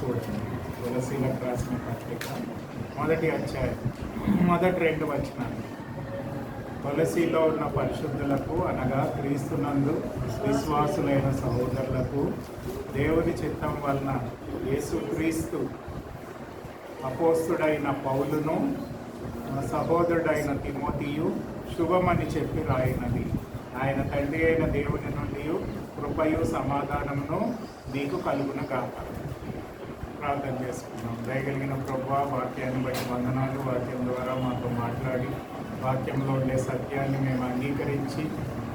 చూడండి. కొలసీలకు రాసిన పత్రిక మొదటి అధ్యాయం మొదటి 2 వచనాలు. కొలసీలో ఉన్న పరిశుద్ధులకు అనగా క్రీస్తునందు విశ్వాసులైన సహోదరులకు దేవుని చిత్తం వలన యేసుక్రీస్తు అపోస్తుడైన పౌలును సహోదరుడైన తిమోతియు శుభమని చెప్పి రాయినది. ఆయన తండ్రి అయిన దేవుని నుండి కృపయు సమాధానమును మీకు కలుగునగాక. ప్రార్థన చేసుకున్నాం. దయగలిగిన ప్రభువా, వాక్యాన్ని బట్టి వందనాలు. వాక్యం ద్వారా మాతో మాట్లాడి వాక్యంలో ఉండే సత్యాన్ని మేము అంగీకరించి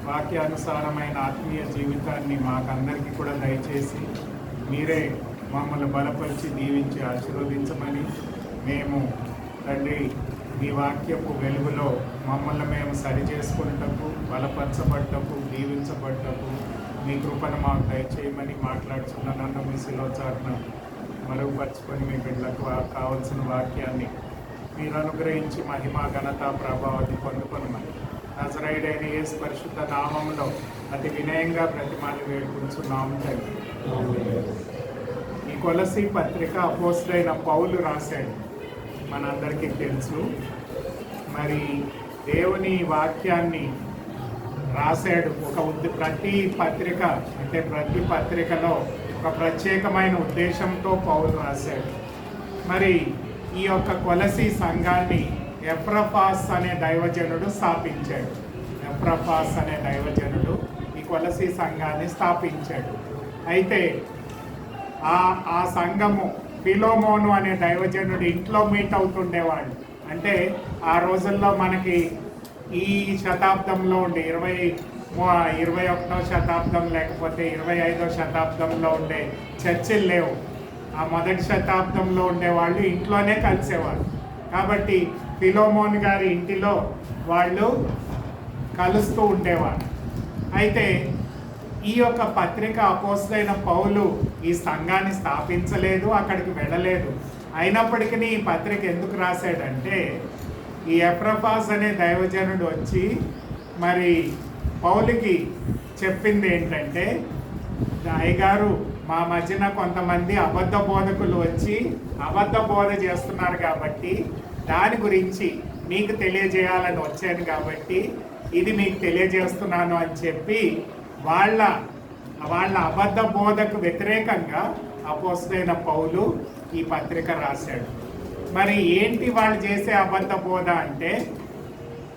వాక్యానుసారమైన ఆత్మీయ జీవితాన్ని మాకందరికీ కూడా దయచేసి మీరే మమ్మల్ని బలపరిచి దీవించి ఆశీర్వదించమని, మేము తండ్రి మీ వాక్యపు వెలుగులో మమ్మల్ని మేము సరిచేసుకున్నటకు, బలపరచబడ్డకు, దీవించబడ్డకు మీ కృపను మాకు దయచేయమని మాట్లాడుతున్న నన్ను మీ శిలోచారణ మరుగుపరుచుకొని మీ బిడ్డలకు కావలసిన వాక్యాన్ని మీరు అనుగ్రహించి మహిమ ఘనత ప్రభావాన్ని పొందుకొనమని నజరేయుడైన యేసు పరిశుద్ధ నామంలో అతి వినయంగా ప్రతిమాలు వేడుకుంటున్నాము తండ్రి. ఈ కొలసీ పత్రిక అపోస్తుడైన పౌలు రాశాడు, మనందరికీ తెలుసు. మరి దేవుని వాక్యాన్ని రాశాడు. ప్రతి పత్రిక అంటే ప్రతి పత్రికలో ఒక ప్రత్యేకమైన ఉద్దేశంతో పౌలు రాశాడు. మరి ఈ యొక్క కొలసీ సంఘాన్ని ఎఫ్రఫాస్ అనే దైవజనుడు స్థాపించాడు. ఎఫ్రఫాస్ అనే దైవజనుడు ఈ కొలసీ సంఘాన్ని స్థాపించాడు. అయితే ఆ సంఘము ఫిలోమోను అనే దైవజనుడు ఇంట్లో మీట్ అవుతుండేవాడు. అంటే ఆ రోజుల్లో మనకి ఈ శతాబ్దంలో ఉండే 21వ శతాబ్దం లేకపోతే 25వ శతాబ్దంలో ఉండే చర్చిలు లేవు. ఆ మొదటి శతాబ్దంలో ఉండేవాళ్ళు ఇంట్లోనే కలిసేవాళ్ళు. కాబట్టి ఫిలోమోన్ గారి ఇంటిలో వాళ్ళు కలుస్తూ ఉండేవాళ్ళు. అయితే ఈ యొక్క పత్రిక అపోస్తులైన పౌలు ఈ సంఘాన్ని స్థాపించలేదు, అక్కడికి వెళ్ళలేదు. అయినప్పటికీ ఈ పత్రిక ఎందుకు రాశాడంటే, ఈ ఎఫ్రఫాస్ అనే దైవజనుడు వచ్చి మరి పౌలుకి చెప్పింది ఏంటంటే, అయ్యగారు మా మధ్యన కొంతమంది అబద్ధ బోధకులు వచ్చి అబద్ధ బోధ చేస్తున్నారు కాబట్టి దాని గురించి మీకు తెలియజేయాలని వచ్చాను కాబట్టి ఇది మీకు తెలియజేస్తున్నాను అని చెప్పి వాళ్ళ అబద్ధ బోధకు వ్యతిరేకంగా అపోస్తులైన పౌలు ఈ పత్రిక రాశాడు. మరి ఏంటి వాళ్ళు చేసే అబద్ధ బోధ అంటే,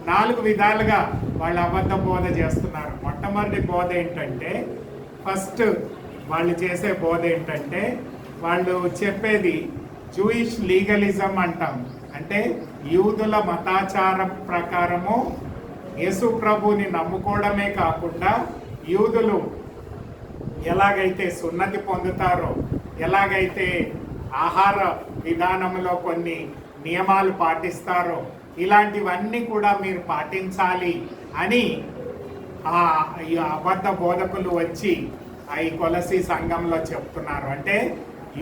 4 విధాలుగా వాళ్ళు అబద్ధ బోధ చేస్తున్నారు. మొట్టమొదటి బోధ ఏంటంటే, ఫస్ట్ వాళ్ళు చేసే బోధ ఏంటంటే, వాళ్ళు చెప్పేది జూయిష్ లీగలిజం అంటాం. అంటే యూదుల మతాచారం ప్రకారము యేసు ప్రభుని నమ్ముకోవడమే కాకుండా యూదులు ఎలాగైతే సున్నతి పొందుతారో, ఎలాగైతే ఆహార విధానంలో కొన్ని నియమాలు పాటిస్తారో ఇలాంటివన్నీ కూడా మీరు పాటించాలి అని ఈ అబద్ధ బోధకులు వచ్చి ఈ కొలసీ సంఘంలో చెప్తున్నారు. అంటే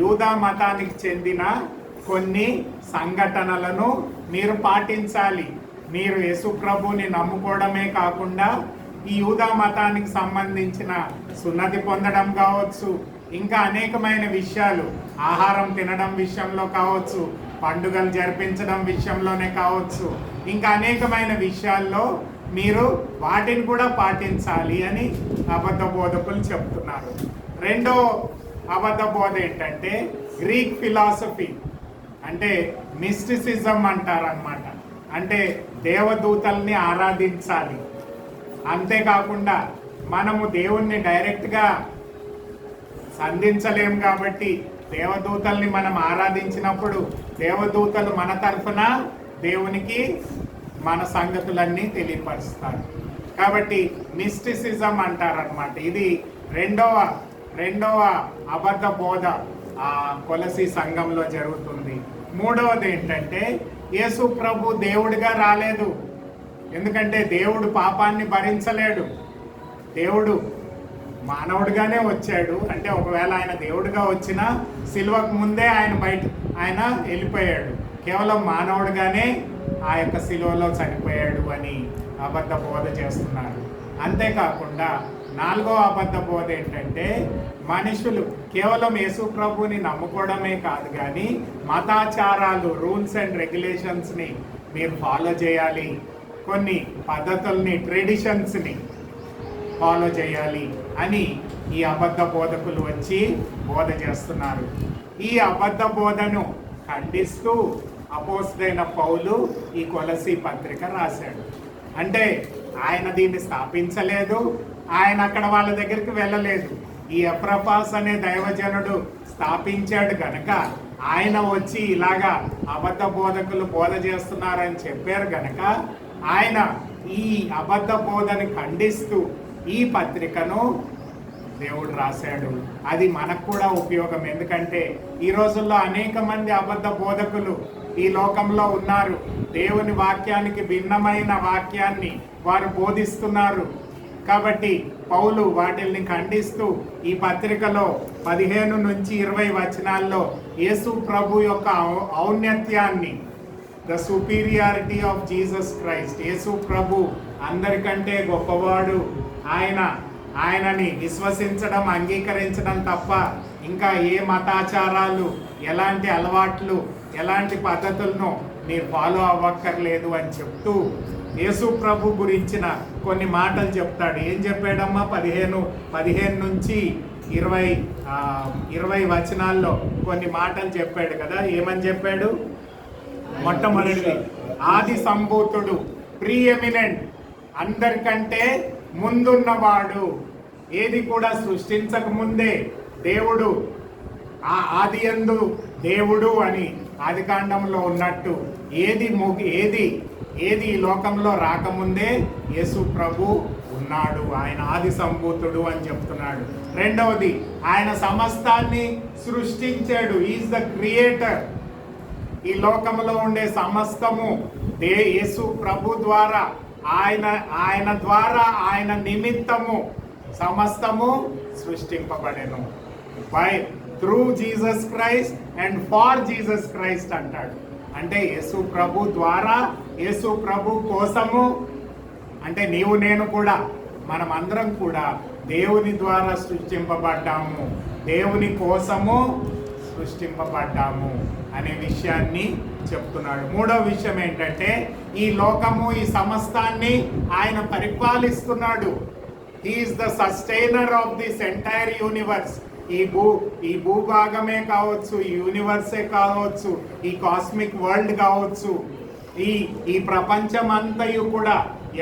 యూదా మతానికి చెందిన కొన్ని సంఘటనలను మీరు పాటించాలి. మీరు యేసు ప్రభుని నమ్ముకోవడమే కాకుండా ఈ యూదా మతానికి సంబంధించిన సున్నతి పొందడం కావచ్చు, ఇంకా అనేకమైన విషయాలు, ఆహారం తినడం విషయంలో కావచ్చు, పండుగలు జరిపించడం విషయంలోనే కావచ్చు, ఇంకా అనేకమైన విషయాల్లో మీరు వాటిని కూడా పాటించాలి అని అబద్ధ బోధకులు చెప్తున్నారు. రెండో అబద్ధ బోధ ఏంటంటే గ్రీక్ ఫిలాసఫీ, అంటే మిస్టిసిజం అంటారనమాట. అంటే దేవదూతల్ని ఆరాధించాలి. అంతేకాకుండా మనము దేవుణ్ణి డైరెక్ట్గా సంధించలేము కాబట్టి దేవదూతల్ని మనం ఆరాధించినప్పుడు దేవదూతలు మన తరఫున దేవునికి మన సంగతులన్నీ తెలియపరుస్తారు. కాబట్టి మిస్టిసిజం అంటారనమాట. ఇది రెండవ అబద్ధ బోధ ఆ కొలసీ సంఘంలో జరుగుతుంది. మూడవది ఏంటంటే, యేసు ప్రభు దేవుడిగా రాలేదు. ఎందుకంటే దేవుడు పాపాన్ని భరించలేడు. దేవుడు మానవుడిగానే వచ్చాడు. అంటే ఒకవేళ ఆయన దేవుడిగా వచ్చినా సిలువకు ముందే ఆయన వెళ్ళిపోయాడు. కేవలం మానవుడిగానే ఆ యొక్క సిలువలో చనిపోయాడు అని అబద్ధ బోధ చేస్తున్నారు. అంతేకాకుండా నాలుగో అబద్ధ బోధ ఏంటంటే మనుషులు కేవలం యేసు ప్రభుని నమ్ముకోవడమే కాదు కానీ మతాచారాలు, రూల్స్ అండ్ రెగ్యులేషన్స్ని మీరు ఫాలో చేయాలి, కొన్ని పద్ధతుల్ని, ట్రెడిషన్స్ని ఫాలో చేయాలి అని ఈ అబద్ధ బోధకులు వచ్చి బోధ చేస్తున్నారు. ఈ అబద్ధ బోధను ఖండిస్తూ అపోస్తలుడైన పౌలు ఈ కొలసీ పత్రిక రాశాడు. అంటే ఆయన దీన్ని స్థాపించలేదు, ఆయన అక్కడ వాళ్ళ దగ్గరికి వెళ్ళలేదు. ఈ ఎఫ్రపాస్ అనే దైవజనుడు స్థాపించాడు గనక, ఆయన వచ్చి ఇలాగా అబద్ధ బోధకులు బోధ చేస్తున్నారని చెప్పారు గనక ఆయన ఈ అబద్ధ బోధని ఖండిస్తూ ఈ పత్రికను దేవుడు రాశాడు. అది మనకు కూడా ఉపయోగం. ఎందుకంటే ఈ రోజుల్లో అనేక మంది అబద్ధ బోధకులు ఈ లోకంలో ఉన్నారు. దేవుని వాక్యానికి భిన్నమైన వాక్యాన్ని వారు బోధిస్తున్నారు. కాబట్టి పౌలు వాటిల్ని ఖండిస్తూ ఈ పత్రికలో 15 నుంచి 20 వచనాల్లో యేసు ప్రభు యొక్క ఔన్నత్యాన్ని, the superiority of Jesus Christ, యేసు ప్రభు అందరికంటే గొప్పవాడు, ఆయనని విశ్వసించడం, అంగీకరించడం తప్ప ఇంకా ఏ మతాచారాలు, ఎలాంటి అలవాట్లు, ఎలాంటి పద్ధతులను మీరు ఫాలో అవ్వక్కర్లేదు అని చెప్తూ యేసు ప్రభు గురించిన కొన్ని మాటలు చెప్తాడు. ఏం చెప్పాడమ్మా? 15 నుంచి 20 వచనాల్లో కొన్ని మాటలు చెప్పాడు కదా. ఏమని చెప్పాడు? మొట్టమొదటిది, ఆది సంభూతుడు, ప్రీఎమినెంట్, అందరికంటే ముందున్నవాడు. ఏది కూడా సృష్టించక ముందే దేవుడు, ఆదియందు దేవుడు అని ఆదికాండంలో ఉన్నట్టు ఏది ఈ లోకంలో రాకముందే యేసు ప్రభు ఉన్నాడు. ఆయన ఆది సంభూతుడు అని చెప్తున్నాడు. రెండవది, ఆయన సమస్తాన్ని సృష్టించాడు. Is the creator. ఈ లోకంలో ఉండే సమస్తము యేసు ప్రభు ద్వారా, ఆయన ద్వారా, ఆయన నిమిత్తము సమస్తము సృష్టింపబడెను. By through Jesus Christ and for Jesus Christ అంటాడు. అంటే యేసు ప్రభు ద్వారా, యేసు ప్రభు కోసము. అంటే నీవు నేను కూడా, మనమందరం కూడా దేవుని ద్వారా సృష్టింపబడ్డాము, దేవుని కోసము సృష్టింపబడ్డాము అనే విషయాన్ని చెప్తున్నాడు. మూడో విషయం ఏంటంటే ఈ లోకము, ఈ సమస్తాన్ని ఆయన పరిపాలిస్తున్నాడు. He is the sustainer of this entire universe. ఈ భూభాగమే కావచ్చు, ఈ యూనివర్సే కావచ్చు, ఈ కాస్మిక్ వరల్డ్ కావచ్చు, ఈ ప్రపంచం అంతయు కూడా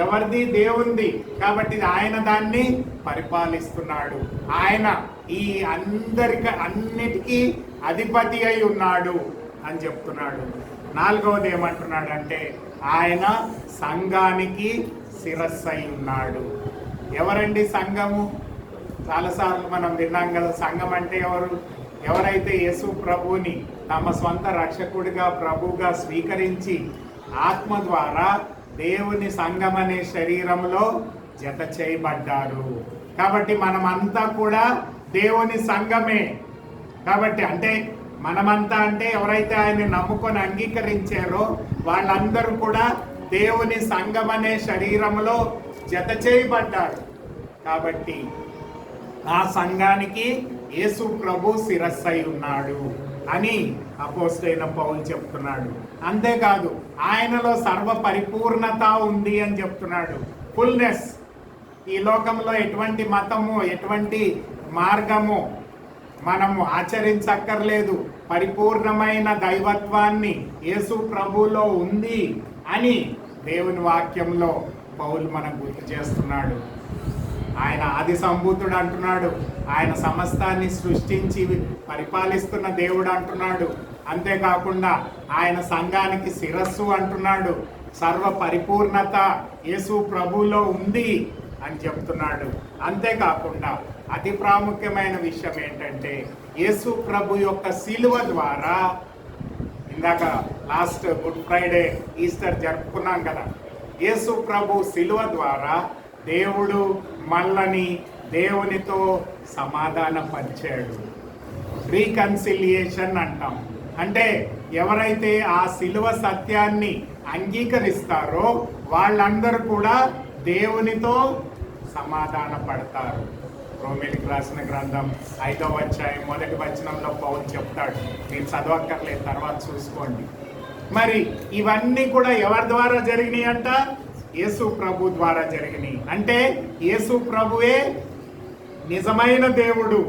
ఎవరిది? దేవుంది. కాబట్టి ఆయన దాన్ని పరిపాలిస్తున్నాడు. ఆయన ఈ అన్నిటికీ అధిపతి అయి ఉన్నాడు అని చెప్తున్నాడు. నాలుగవది ఏమంటున్నాడంటే ఆయన సంఘానికి శిరస్సు అయి ఉన్నాడు. ఎవరండి సంఘము? చాలాసార్లు మనం విన్నాం కదా. సంఘం అంటే ఎవరైతే యేసు ప్రభుని తమ స్వంత రక్షకుడిగా, ప్రభువుగా స్వీకరించి ఆత్మ ద్వారా దేవుని సంఘం అనే శరీరంలో జత చేయబడ్డారు. కాబట్టి మనమంతా కూడా దేవుని సంఘమే. కాబట్టి అంటే మనమంతా అంటే ఎవరైతే ఆయన్ని నమ్ముకొని అంగీకరించారో వాళ్ళందరూ కూడా దేవుని సంఘం అనే శరీరంలో జత చేయబడ్డారు. కాబట్టి ఆ సంఘానికి యేసు ప్రభు శిరస్సు అయి ఉన్నాడు అని అపోస్తలుడైన పౌలు చెప్తున్నాడు. అంతేకాదు ఆయనలో సర్వ పరిపూర్ణత ఉంది అని చెప్తున్నాడు. ఫుల్నెస్. ఈ లోకంలో ఎటువంటి మతము, ఎటువంటి మార్గము మనము ఆచరించక్కర్లేదు. పరిపూర్ణమైన దైవత్వాన్ని యేసు ప్రభులో ఉంది అని దేవుని వాక్యంలో పౌలు మనకు గుర్తు చేస్తున్నాడు. ఆయన ఆది సంభూతుడు అంటున్నాడు. ఆయన సమస్తాన్ని సృష్టించి పరిపాలిస్తున్న దేవుడు అంటున్నాడు. అంతేకాకుండా ఆయన సంఘానికి శిరస్సు అంటున్నాడు. సర్వ పరిపూర్ణత యేసు ప్రభులో ఉంది అని చెప్తున్నాడు. అంతేకాకుండా అతి ప్రాముఖ్యమైన విషయం ఏంటంటే యేసు ప్రభు యొక్క శిలువ ద్వారా, ఇందాక లాస్ట్ గుడ్ ఫ్రైడే, ఈస్టర్ జరుపుకున్నాం కదా, యేసు ప్రభు శిలువ ద్వారా దేవుడు మనల్ని దేవునితో సమాధానపరిచాడు. రీకన్సిలియేషన్ అంటాం. అంటే ఎవరైతే ఆ శిలువ సత్యాన్ని అంగీకరిస్తారో వాళ్ళందరూ కూడా దేవునితో సమాధాన పడతారు. రోమీయులకు రాసిన గ్రంథం 5వ అధ్యాయం 1వ వచనంలో పౌలు చెప్తాడు. మీరు చదవక్కర్లేదు, తర్వాత చూసుకోండి. మరి ఇవన్నీ కూడా ఎవరి ద్వారా జరిగినాయి అంట? యేసు ప్రభు ద్వారా జరిగినాయి. అంటే యేసు ప్రభువే నిజమైన దేవుడు,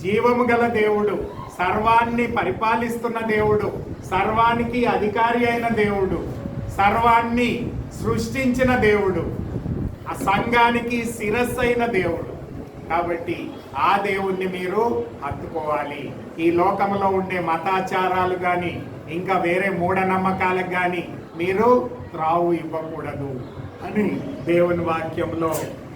జీవము గల దేవుడు, సర్వాన్ని పరిపాలిస్తున్న దేవుడు, సర్వానికి అధికారి అయిన దేవుడు, సర్వాన్ని సృష్టించిన దేవుడు, ఆ సంఘానికి శిరస్సు అయిన దేవుడు. కాబట్టి ఆ దేవుణ్ణి మీరు హత్తుకోవాలి. ఈ లోకంలో ఉండే మతాచారాలు కానీ ఇంకా వేరే మూఢనమ్మకాలకు కానీ మీరు త్రావు ఇవ్వకూడదు అని దేవుని వాక్యంలో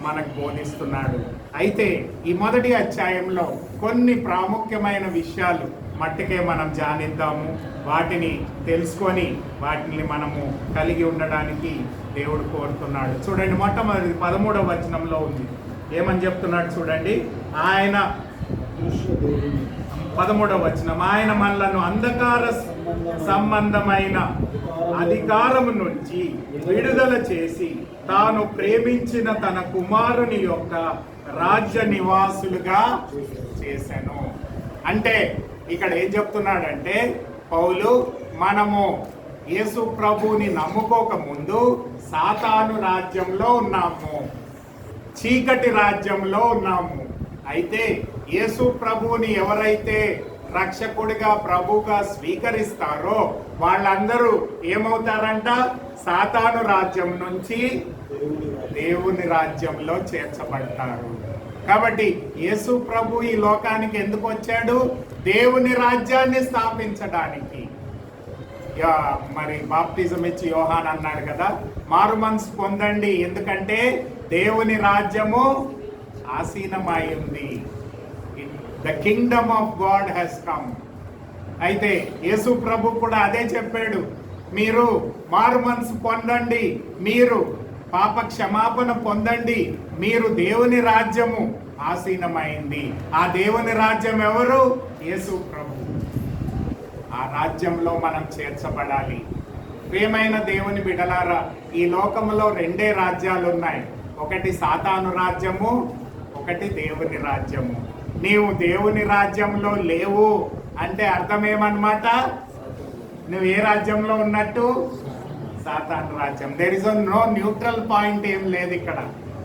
మనకు బోధిస్తున్నాడు. అయితే ఈ మొదటి అధ్యాయంలో కొన్ని ప్రాముఖ్యమైన విషయాలు మట్టుకే మనం ధ్యానిద్దాము. వాటిని తెలుసుకొని వాటిని మనము కలిగి ఉండడానికి దేవుడు కోరుతున్నాడు. చూడండి, మొట్టమొదటి 13వ వచనంలో ఉంది. ఏమని చెప్తున్నాడు చూడండి. ఆయన 13వ వచనం, ఆయన మనలను అంధకార సంబంధమైన అధికారము నుంచి విడుదల చేసి తాను ప్రేమించిన తన కుమారుని యొక్క రాజ్య నివాసులుగా చేశాను. అంటే ఇక్కడ ఏం చెప్తున్నాడంటే పౌలు, మనము యేసు ప్రభువుని నమ్ముకోక ముందు సాతాను రాజ్యంలో ఉన్నాము, చీకటి రాజ్యంలో ఉన్నాము. అయితే యేసు ప్రభువుని ఎవరైతే రక్షకుడిగా ప్రభువుగా స్వీకరిస్తారో వాళ్ళందరూ ఏమవుతారంట? సాతాను రాజ్యం నుంచి దేవుని రాజ్యంలో చేర్చబడతారు. కాబట్టి యేసు ప్రభు ఈ లోకానికి ఎందుకు వచ్చాడు? దేవుని రాజ్యాన్ని స్థాపించడానికి. మరి బాప్టిజం ఇచ్చి యోహాన్ అన్నాడు కదా, మారు మనసు పొందండి, ఎందుకంటే దేవుని రాజ్యము ఆసీనమై ఉంది. The Kingdom of God has come. అయితే యేసు ప్రభు కూడా అదే చెప్పాడు, మీరు మారు మనసు పొందండి, మీరు పాప క్షమాపణ పొందండి, మీరు దేవుని రాజ్యము ఆసీనమైంది. ఆ దేవుని రాజ్యం ఎవరు? యేసు ప్రభు. ఆ రాజ్యంలో మనం చేర్చబడాలి. ప్రియమైన దేవుని బిడ్డలారా, ఈ లోకంలో రెండే రాజ్యాలు ఉన్నాయి. ఒకటి సాతాను రాజ్యము, ఒకటి దేవుని రాజ్యము. నీవు దేవుని రాజ్యంలో లేవు అంటే అర్థం ఏమన్నమాట? నువ్వు ఏ రాజ్యంలో ఉన్నట్టు? సాతాను రాజ్యం. There is no neutral point. ఏం లేదు ఇక్కడ.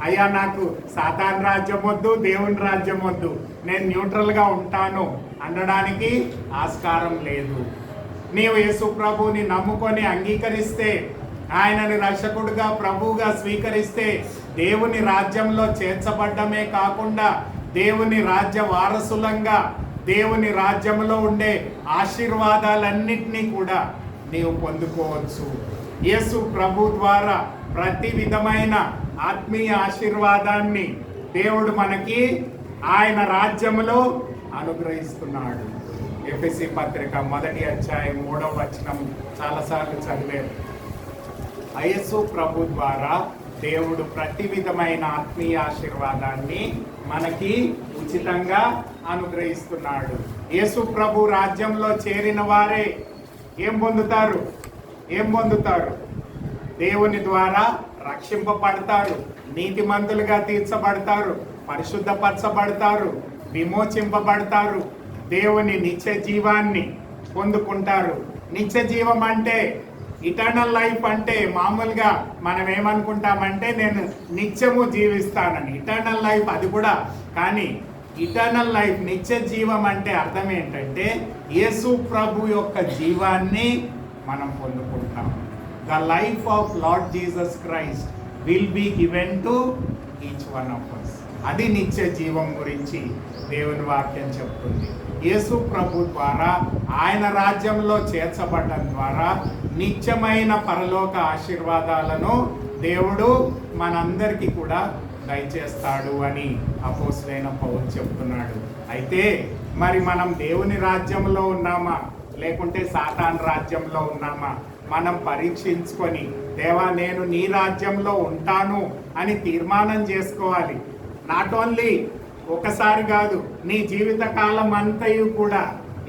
అయ్యా నాకు సాతాను రాజ్యం వద్దు, దేవుని రాజ్యం వద్దు, నేను న్యూట్రల్గా ఉంటాను అనడానికి ఆస్కారం లేదు. నీవు యేసు ప్రభువుని నమ్ముకొని అంగీకరిస్తే, ఆయనని రక్షకుడుగా ప్రభువుగా స్వీకరిస్తే దేవుని రాజ్యంలో చేర్చబడ్డమే కాకుండా దేవుని రాజ్య వారసులంగా దేవుని రాజ్యంలో ఉండే ఆశీర్వాదాలన్నిటినీ కూడా నీవు పొందుకోవచ్చు. యేసు ప్రభు ద్వారా ప్రతి విధమైన ఆత్మీయ ఆశీర్వాదాన్ని దేవుడు మనకి ఆయన రాజ్యములో అనుగ్రహిస్తున్నాడు. ఎఫెసీ పత్రిక 1వ అధ్యాయం 3వ వచనం చాలాసార్లు చదివారు. యేసు ప్రభు ద్వారా దేవుడు ప్రతి విధమైన ఆత్మీయ ఆశీర్వాదాన్ని మనకి ఉచితంగా అనుగ్రహిస్తున్నాడు. యేసు ప్రభు రాజ్యంలో చేరిన వారే ఏం పొందుతారు? దేవుని ద్వారా రక్షింపబడతారు, నీతిమంతులుగా తీర్చబడతారు, పరిశుద్ధపరచబడతారు, విమోచింపబడతారు, దేవుని నిత్య జీవాన్ని పొందుకుంటారు. నిత్య జీవం అంటే ఇటర్నల్ లైఫ్. అంటే మామూలుగా మనం ఏమనుకుంటామంటే నేను నిత్యము జీవిస్తానని. ఇటర్నల్ లైఫ్ అది కూడా, కానీ ఇటర్నల్ లైఫ్, నిత్య జీవం అంటే అర్థం ఏంటంటే యేసు ప్రభు యొక్క జీవాన్ని మనం పొందుకుంటాం. The life of Lord Jesus Christ will be given to each one of us. అది నిత్య జీవం గురించి దేవుని వాక్యం చెప్తుంది. యేసు ప్రభు ద్వారా ఆయన రాజ్యంలో చేర్చబడడం ద్వారా నిత్యమైన పరలోక ఆశీర్వాదాలను దేవుడు మనందరికీ కూడా దయచేస్తాడు అని అపోస్తలుడైన పౌలు చెప్తున్నాడు. అయితే మరి మనం దేవుని రాజ్యంలో ఉన్నామా లేకుంటే సాతాను రాజ్యంలో ఉన్నామా? మనం పరీక్షించుకొని, దేవా నేను నీ రాజ్యంలో ఉంటాను అని తీర్మానం చేసుకోవాలి. నాట్ ఓన్లీ ఒకసారి కాదు, నీ జీవిత కాలం అంతయు కూడా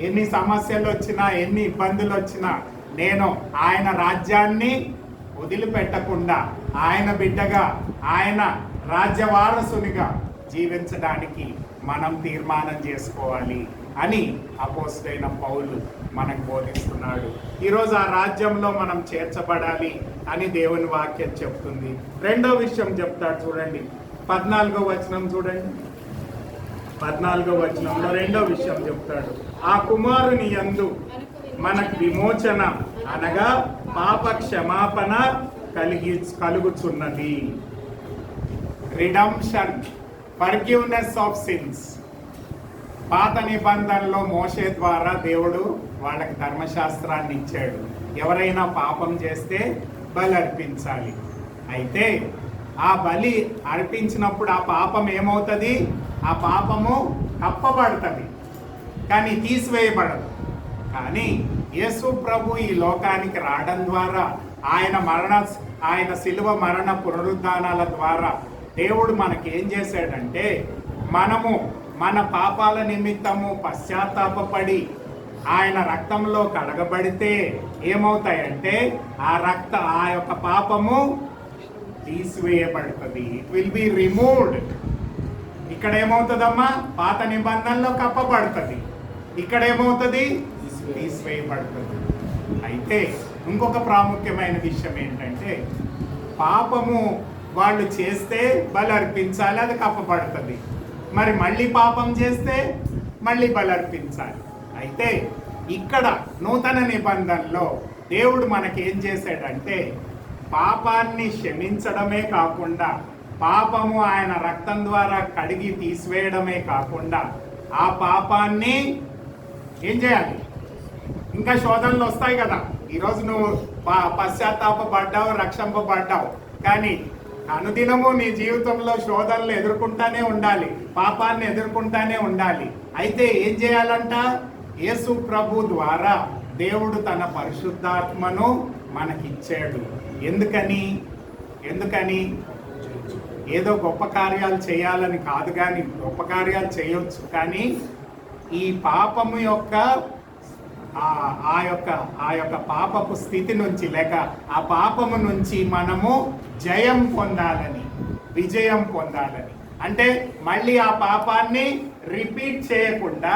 ఎన్ని సమస్యలు వచ్చినా, ఎన్ని ఇబ్బందులు వచ్చినా, నేను ఆయన రాజ్యాన్ని వదిలిపెట్టకుండా ఆయన బిడ్డగా, ఆయన రాజ్య వారసునిగా జీవించడానికి మనం తీర్మానం చేసుకోవాలి అని అపోస్తలుడైన పౌలు మనకు బోధిస్తున్నాడు. ఈరోజు ఆ రాజ్యంలో మనం చేర్చబడాలి అని దేవుని వాక్యం చెప్తుంది. రెండో విషయం చెప్తాడు చూడండి, 14వ వచనం చూడండి. 14వ వచనంలో రెండో విషయం చెప్తాడు, ఆ కుమారుని యందు మనకు విమోచన అనగా పాప క్షమాపణ కలుగుచున్నది. Redemption, forgiveness of sins. పాత నిబంధనలో మోషే ద్వారా దేవుడు వాళ్ళకి ధర్మశాస్త్రాన్ని ఇచ్చాడు. ఎవరైనా పాపం చేస్తే బలి అర్పించాలి. అయితే ఆ బలి అర్పించినప్పుడు ఆ పాపం ఏమవుతుంది? ఆ పాపము కప్పబడుతుంది, కానీ తీసివేయబడదు. కానీ యేసు ప్రభు ఈ లోకానికి రావడం ద్వారా, ఆయన శిలువ మరణ పునరుద్ధానాల ద్వారా దేవుడు మనకేం చేశాడంటే, మనము మన పాపాల నిమిత్తము పశ్చాత్తాపపడి ఆయన రక్తంలో కడగబడితే ఏమవుతాయంటే ఆ యొక్క పాపము తీసివేయబడుతుంది. It will be removed. ఇక్కడ ఏమవుతుందమ్మా? పాత నిబంధనలో కప్పబడుతుంది, ఇక్కడ ఏమవుతుంది? తీసివేయబడుతుంది. అయితే ఇంకొక ప్రాముఖ్యమైన విషయం ఏంటంటే, పాపము వాళ్ళు చేస్తే బలి అర్పించాలి, అది కప్పబడుతుంది. మరి మళ్ళీ పాపం చేస్తే మళ్ళీ బలి అర్పించాలి. అయితే ఇక్కడ నూతన నిబంధనలో దేవుడు మనకేం చేశాడంటే, పాపాన్ని క్షమించడమే కాకుండా, పాపము ఆయన రక్తం ద్వారా కడిగి తీసివేయడమే కాకుండా, ఆ పాపాన్ని ఏం చేయాలి? ఇంకా శోధనలు వస్తాయి కదా. ఈరోజు నువ్వు పశ్చాత్తాపడ్డావు, రక్షింపబడ్డావు, కానీ అనుదినము నీ జీవితంలో శోధనలు ఎదుర్కొంటానే ఉండాలి, పాపాన్ని ఎదుర్కొంటానే ఉండాలి. అయితే ఏం చేయాలంట? యేసు ప్రభు ద్వారా దేవుడు తన పరిశుద్ధాత్మను మనకిచ్చాడు. ఎందుకని ఏదో గొప్ప కార్యాలు చేయాలని కాదు, కానీ గొప్ప కార్యాలు చేయొచ్చు, కానీ ఈ పాపము యొక్క ఆ యొక్క పాపపు స్థితి నుంచి, లేక ఆ పాపము నుంచి మనము జయం పొందాలని, విజయం పొందాలని, అంటే మళ్ళీ ఆ పాపాన్ని రిపీట్ చేయకుండా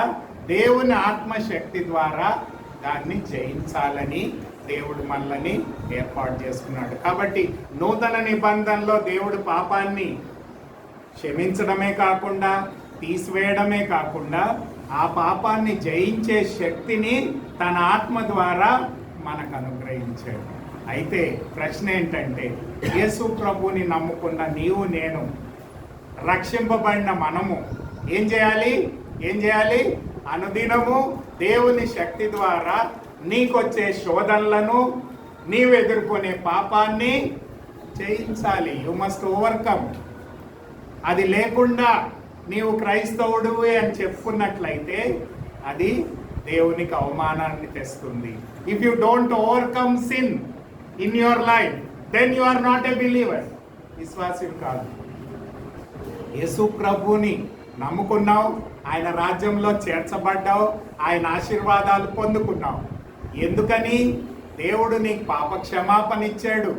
దేవుని ఆత్మశక్తి ద్వారా దాన్ని జయించాలని దేవుడు మనల్ని ఏర్పాటు చేసుకున్నాడు. కాబట్టి నూతన నిబంధనలో దేవుడు పాపాన్ని క్షమించడమే కాకుండా, తీసివేయడమే కాకుండా, ఆ పాపాన్ని జయించే శక్తిని తన ఆత్మ ద్వారా మనకు అనుగ్రహించాడు. అయితే ప్రశ్న ఏంటంటే, యేసు ప్రభుని నమ్ముకున్న నీవు, నేను, రక్షింపబడిన మనము ఏం చేయాలి? అనుదినము దేవుని శక్తి ద్వారా నీకొచ్చే శోధనలను, నీవు ఎదుర్కొనే పాపాన్ని జయించాలి. You must overcome. అది లేకుండా నీవు క్రైస్తవుడు అని చెప్పుకున్నట్లయితే అది దేవునికి అవమానాన్ని తెస్తుంది. If you don't overcome sin in your life, then you are not a believer. విశ్వాసం కాదు. యేసు ప్రభుని నమ్ముకున్నావు, ఆయన రాజ్యంలో చేర్చబడ్డావు, ఆయన ఆశీర్వాదాలు పొందుకున్నావు. ఎందుకని? దేవుడు నీకు పాప క్షమాపణ ఇచ్చాడు,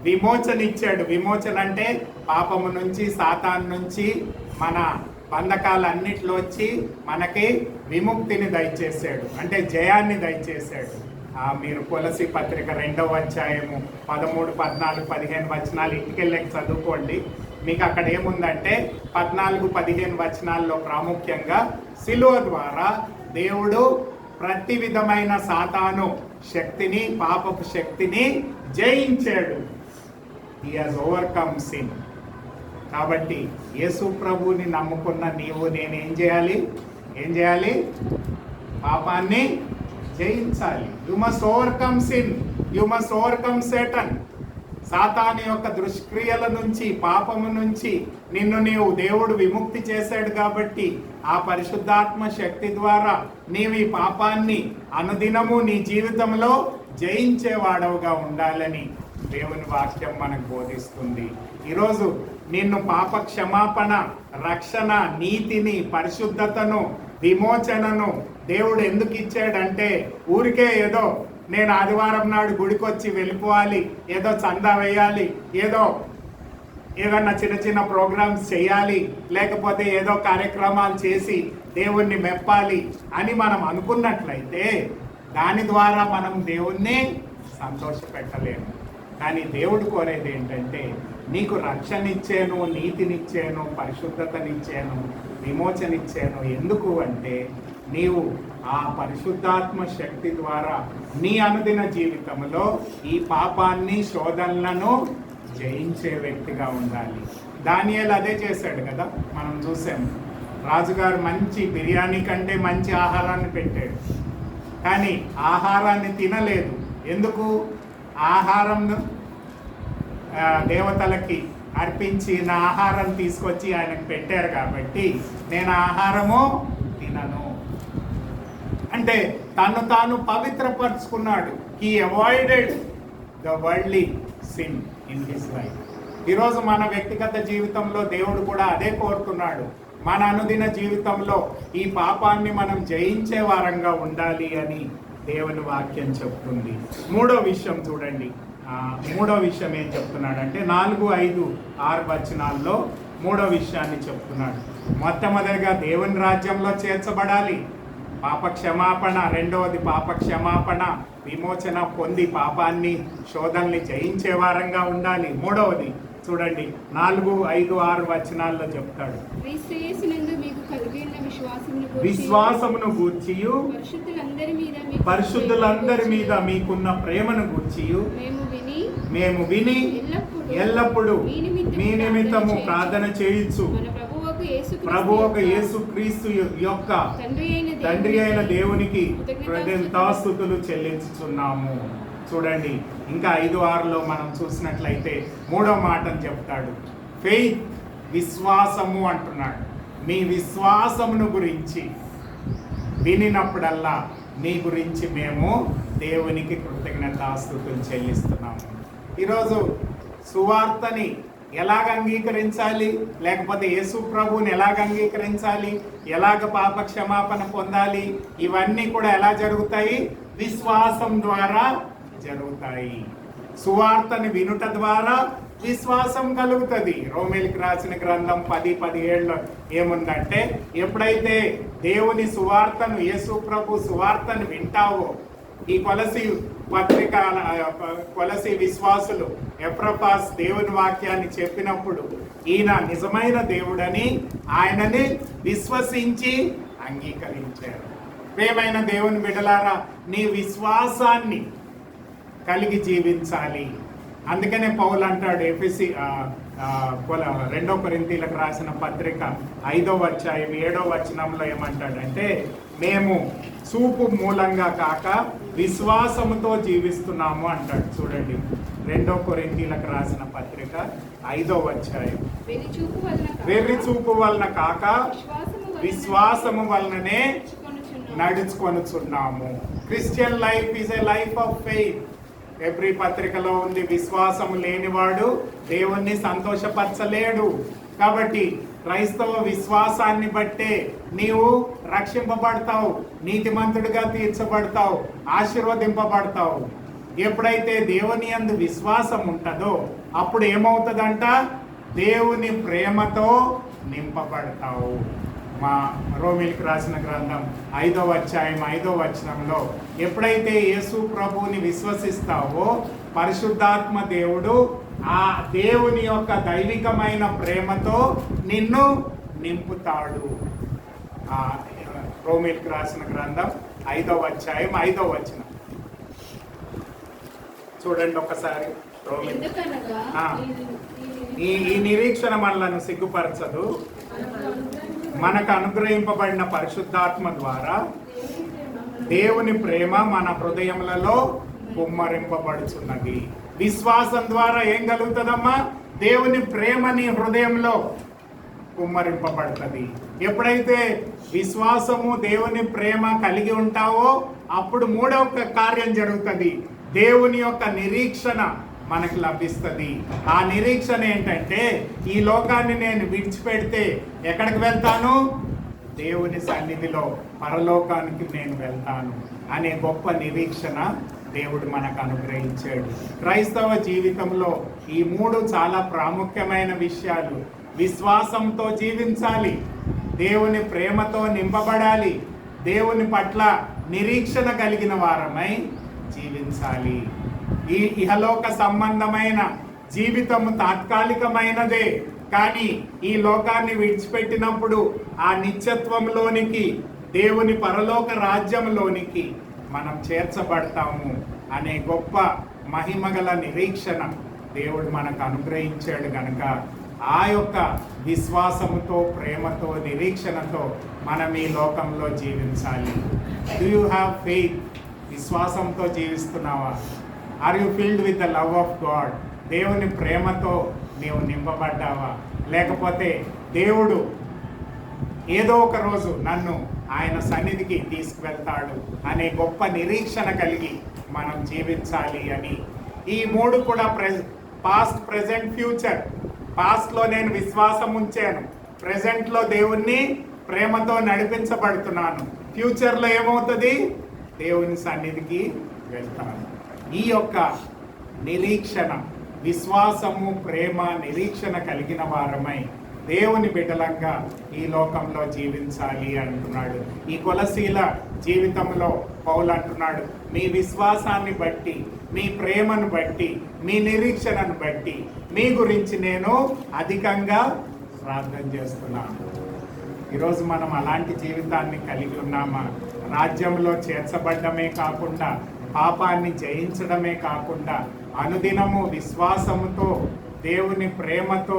విమోచన ఇచ్చాడు. విమోచన అంటే పాపము నుంచి, సాతాను నుంచి, మన బంధకాలన్నిట్లో వచ్చి మనకి విముక్తిని దయచేశాడు, అంటే జయాన్ని దయచేశాడు. మీరు కొలసి పత్రిక 2వ అధ్యాయము 13, 14, 15 వచనాలు ఇంటికెళ్ళకి చదువుకోండి. మీకు అక్కడ ఏముందంటే 14, 15 వచనాల్లో ప్రాముఖ్యంగా శిలువ ద్వారా దేవుడు ప్రతి విధమైన సాతాను శక్తిని, పాపపు శక్తిని జయించాడు. హి హాజ్ ఓవర్కమ్ సిన్. కాబట్టి యేసు ప్రభుని నమ్ముకున్న నీవు, నేను ఏం చేయాలి? పాపాన్ని జయించాలి. You must overcome sin, you must overcome Satan. సాతాను యొక్క దుష్క్రియల నుంచి, పాపము నుంచి నీవు దేవుడు విముక్తి చేశాడు. కాబట్టి ఆ పరిశుద్ధాత్మ శక్తి ద్వారా నీవు ఈ పాపాన్ని అనుదినము నీ జీవితంలో జయించేవాడవుగా ఉండాలని దేవుని వాక్యం మనకు బోధిస్తుంది. ఈరోజు నిన్ను పాప క్షమాపణ, రక్షణ, నీతిని, పరిశుద్ధతను, విమోచనను దేవుడు ఎందుకు ఇచ్చాడంటే, ఊరికే ఏదో నేను ఆదివారం నాడు గుడికి వచ్చి వెళ్ళిపోవాలి, ఏదో చందా వేయాలి, ఏదన్నా చిన్న చిన్న ప్రోగ్రామ్స్ చేయాలి, లేకపోతే ఏదో కార్యక్రమాలు చేసి దేవుణ్ణి మెప్పాలి అని మనం అనుకున్నట్లయితే దాని ద్వారా మనం దేవుణ్ణి సంతోషపెట్టలేము. కానీ దేవుడు కోరేది ఏంటంటే నీకు రక్షణ ఇచ్చాను, నీతినిచ్చాను, పరిశుద్ధతనిచ్చాను, విమోచనిచ్చాను. ఎందుకు అంటే నీవు ఆ పరిశుద్ధాత్మ శక్తి ద్వారా నీ అనుదిన జీవితంలో ఈ పాపాన్ని, శోధనలను జయించే వ్యక్తిగా ఉండాలి. దానియేలు అదే చేశాడు కదా, మనం చూసాం. రాజుగారు మంచి బిర్యానీ కంటే మంచి ఆహారాన్ని పెట్టాడు, కానీ ఆహారాన్ని తినలేదు. ఎందుకు? ఆహారం దేవతలకి అర్పించి నా ఆహారం తీసుకొచ్చి ఆయనకు పెట్టారు కాబట్టి నేను ఆహారము తినను అంటే తను తాను పవిత్రపరుచుకున్నాడు. He avoided the worldly sin in his life. ఈరోజు మన వ్యక్తిగత జీవితంలో దేవుడు కూడా అదే కోరుతున్నాడు. మన అనుదిన జీవితంలో ఈ పాపాన్ని మనం జయించే వారంగా ఉండాలి అని దేవుని వాక్యం చెప్తుంది. మూడో విషయం చూడండి. మూడో విషయం ఏం చెప్తున్నాడంటే 4, 5, 6 వచనాల్లో మూడో విషయాన్ని చెప్తున్నాడు. మొట్టమొదటిగా దేవుని రాజ్యంలో చేర్చబడాలి, పాప క్షమాపణ. రెండవది పాప క్షమాపణ, విమోచన పొంది పాపాన్ని, శోధనని జయించే వారంగా ఉండాలి. మూడవది చూడండి 4, 5, 6 వచనాల్లో చెప్తాడు. విశ్వాసమును గూర్చియు పరిశుద్ధులందరి మీద మీకున్న ప్రేమను గూర్చియు మేము విని ఎల్లప్పుడూ మీ నిమిత్తము ప్రార్థన చేయించు ప్రభువొక యేసుక్రీస్తు యొక్క తండ్రి అయిన దేవునికి కృతజ్ఞతాస్తుతులు చెల్లించుచున్నాము. చూడండి, ఇంకా 5, 6లో మనం చూసినట్లయితే మూడో మాటను చెప్తాడు. ఫెయిత్, విశ్వాసము అంటున్నాడు. మీ విశ్వాసమును గురించి వినినప్పుడల్లా మీ గురించి మేము దేవునికి కృతజ్ఞతాస్తుతులు చెల్లిస్తున్నాము. ఈరోజు సువార్తని ఎలాగ అంగీకరించాలి, లేకపోతే యేసు ప్రభువుని ఎలాగ అంగీకరించాలి, ఎలాగ పాప క్షమాపణ పొందాలి, ఇవన్నీ కూడా ఎలా జరుగుతాయి? విశ్వాసం ద్వారా జరుగుతాయి. సువార్తని వినుట ద్వారా విశ్వాసం కలుగుతుంది. రోమేలికి రాసిన గ్రంథం 10:17లో ఏముందంటే, ఎప్పుడైతే దేవుని సువార్తను, యేసు ప్రభు సువార్తను వింటావో, ఈ కొలసి విశ్వాసులు ఎఫ్రపాస్ దేవుని వాక్యాన్ని చెప్పినప్పుడు ఈయన నిజమైన దేవుడని ఆయనని విశ్వసించి అంగీకరించారు. ప్రియమైన దేవుని బిడ్డలారా, నీ విశ్వాసాన్ని కలిగి జీవించాలి. అందుకనే పౌలు అంటాడు ఎఫెసీ 2 కొరింథీయులకు రాసిన పత్రిక 5వ అధ్యాయం 7వ వచనంలో ఏమంటాడంటే, మేము చూపు మూలంగా కాక విశ్వాసముతో జీవిస్తున్నాము అంటాడు. చూడండి, 2 కొరింథీయులకు రాసిన పత్రిక 5వ అధ్యాయం. వెర్రి చూపు వలన కాక విశ్వాసము వలననే నడుచుకొనుచున్నాము. Christian life is a life of faith. ఎబ్రీ పత్రికలో ఉంది, విశ్వాసము లేనివాడు దేవుణ్ణి సంతోషపరచలేడు. కాబట్టి క్రైస్తవ విశ్వాసాన్ని బట్టే నీవు రక్షింపబడతావు, నీతిమంతుడిగా తీర్చబడతావు, ఆశీర్వదింపబడతావు. ఎప్పుడైతే దేవుని యందు విశ్వాసం ఉంటుందో అప్పుడు ఏమవుతుందంట? దేవుని ప్రేమతో నింపబడతావు. మా రోమిలికి రాసిన గ్రంథం 5వ అధ్యాయం 5వ వచనంలో ఎప్పుడైతే యేసు ప్రభువుని విశ్వసిస్తావో పరిశుద్ధాత్మ దేవుడు ఆ దేవుని యొక్క దైవికమైన ప్రేమతో నిన్ను నింపుతాడు. రోమిలికి రాసిన గ్రంథం 5వ అధ్యాయం 5వ వచనం చూడండి ఒకసారి. ఈ నిరీక్షణ మనలను సిగ్గుపరచదు, మనకు అనుగ్రహింపబడిన పరిశుద్ధాత్మ ద్వారా దేవుని ప్రేమ మన హృదయములలో కుమ్మరింపబడుచున్నది. విశ్వాసం ద్వారా ఏం కలుగుతుందమ్మా? దేవుని ప్రేమ నీ హృదయంలో కుమ్మరింపబడుతుంది. ఎప్పుడైతే విశ్వాసము, దేవుని ప్రేమ కలిగి ఉంటావో అప్పుడు మూడవ కార్యం జరుగుతుంది. దేవుని యొక్క నిరీక్షణ మనకు లభిస్తుంది. ఆ నిరీక్షణ ఏంటంటే, ఈ లోకాన్ని నేను విడిచిపెడితే ఎక్కడికి వెళ్తాను? దేవుని సన్నిధిలో పరలోకానికి నేను వెళ్తాను అనే గొప్ప నిరీక్షణ దేవుడు మనకు అనుగ్రహించాడు. క్రైస్తవ జీవితంలో ఈ 3 చాలా ప్రాముఖ్యమైన విషయాలు. విశ్వాసంతో జీవించాలి, దేవుని ప్రేమతో నింపబడాలి, దేవుని పట్ల నిరీక్షణ కలిగిన వారమై జీవించాలి. ఈ ఇహలోక సంబంధమైన జీవితము తాత్కాలికమైనదే, కానీ ఈ లోకాన్ని విడిచిపెట్టినప్పుడు ఆ నిత్యత్వంలోనికి, దేవుని పరలోక రాజ్యంలోనికి మనం చేర్చబడతాము అనే గొప్ప మహిమగల నిరీక్షణ దేవుడు మనకు అనుగ్రహించాడు గనక ఆ యొక్క విశ్వాసముతో, ప్రేమతో, నిరీక్షణతో మనం ఈ లోకంలో జీవించాలి. Do you have faith? విశ్వాసంతో జీవిస్తున్నావా? Are you filled with the love of God? దేవుని ప్రేమతో నీవు నింపబడ్డావా? లేకపోతే దేవుడు ఏదో ఒక రోజు నన్ను ఆయన సన్నిధికి తీసుకువెళ్తాడు అనే గొప్ప నిరీక్షణ కలిగి మనం జీవించాలి అని. ఈ 3 కూడా పాస్ట్, ప్రెజెంట్, ఫ్యూచర్. పాస్ట్లో నేను విశ్వాసం ఉంచాను, ప్రెజెంట్లో దేవుణ్ణి ప్రేమతో నడిపించబడుతున్నాను, ఫ్యూచర్లో ఏమవుతుంది? దేవుని సన్నిధికి వెళ్తాను. ఈ యొక్క నిరీక్షణ, విశ్వాసము, ప్రేమ, నిరీక్షణ కలిగిన వారమై దేవుని బిడ్డలంగా ఈ లోకంలో జీవించాలి అంటున్నాడు. ఈ కొలసీల జీవితంలో పౌలు అంటున్నాడు, మీ విశ్వాసాన్ని బట్టి, మీ ప్రేమను బట్టి, మీ నిరీక్షణను బట్టి మీ గురించి నేను అధికంగా ప్రార్థన చేస్తున్నాను. ఈరోజు మనం అలాంటి జీవితాన్ని కలిగి ఉన్నామా? రాజ్యంలో చేర్చబడ్డమే కాకుండా, పాపాన్ని జయించడమే కాకుండా, అనుదినము విశ్వాసముతో, దేవుని ప్రేమతో,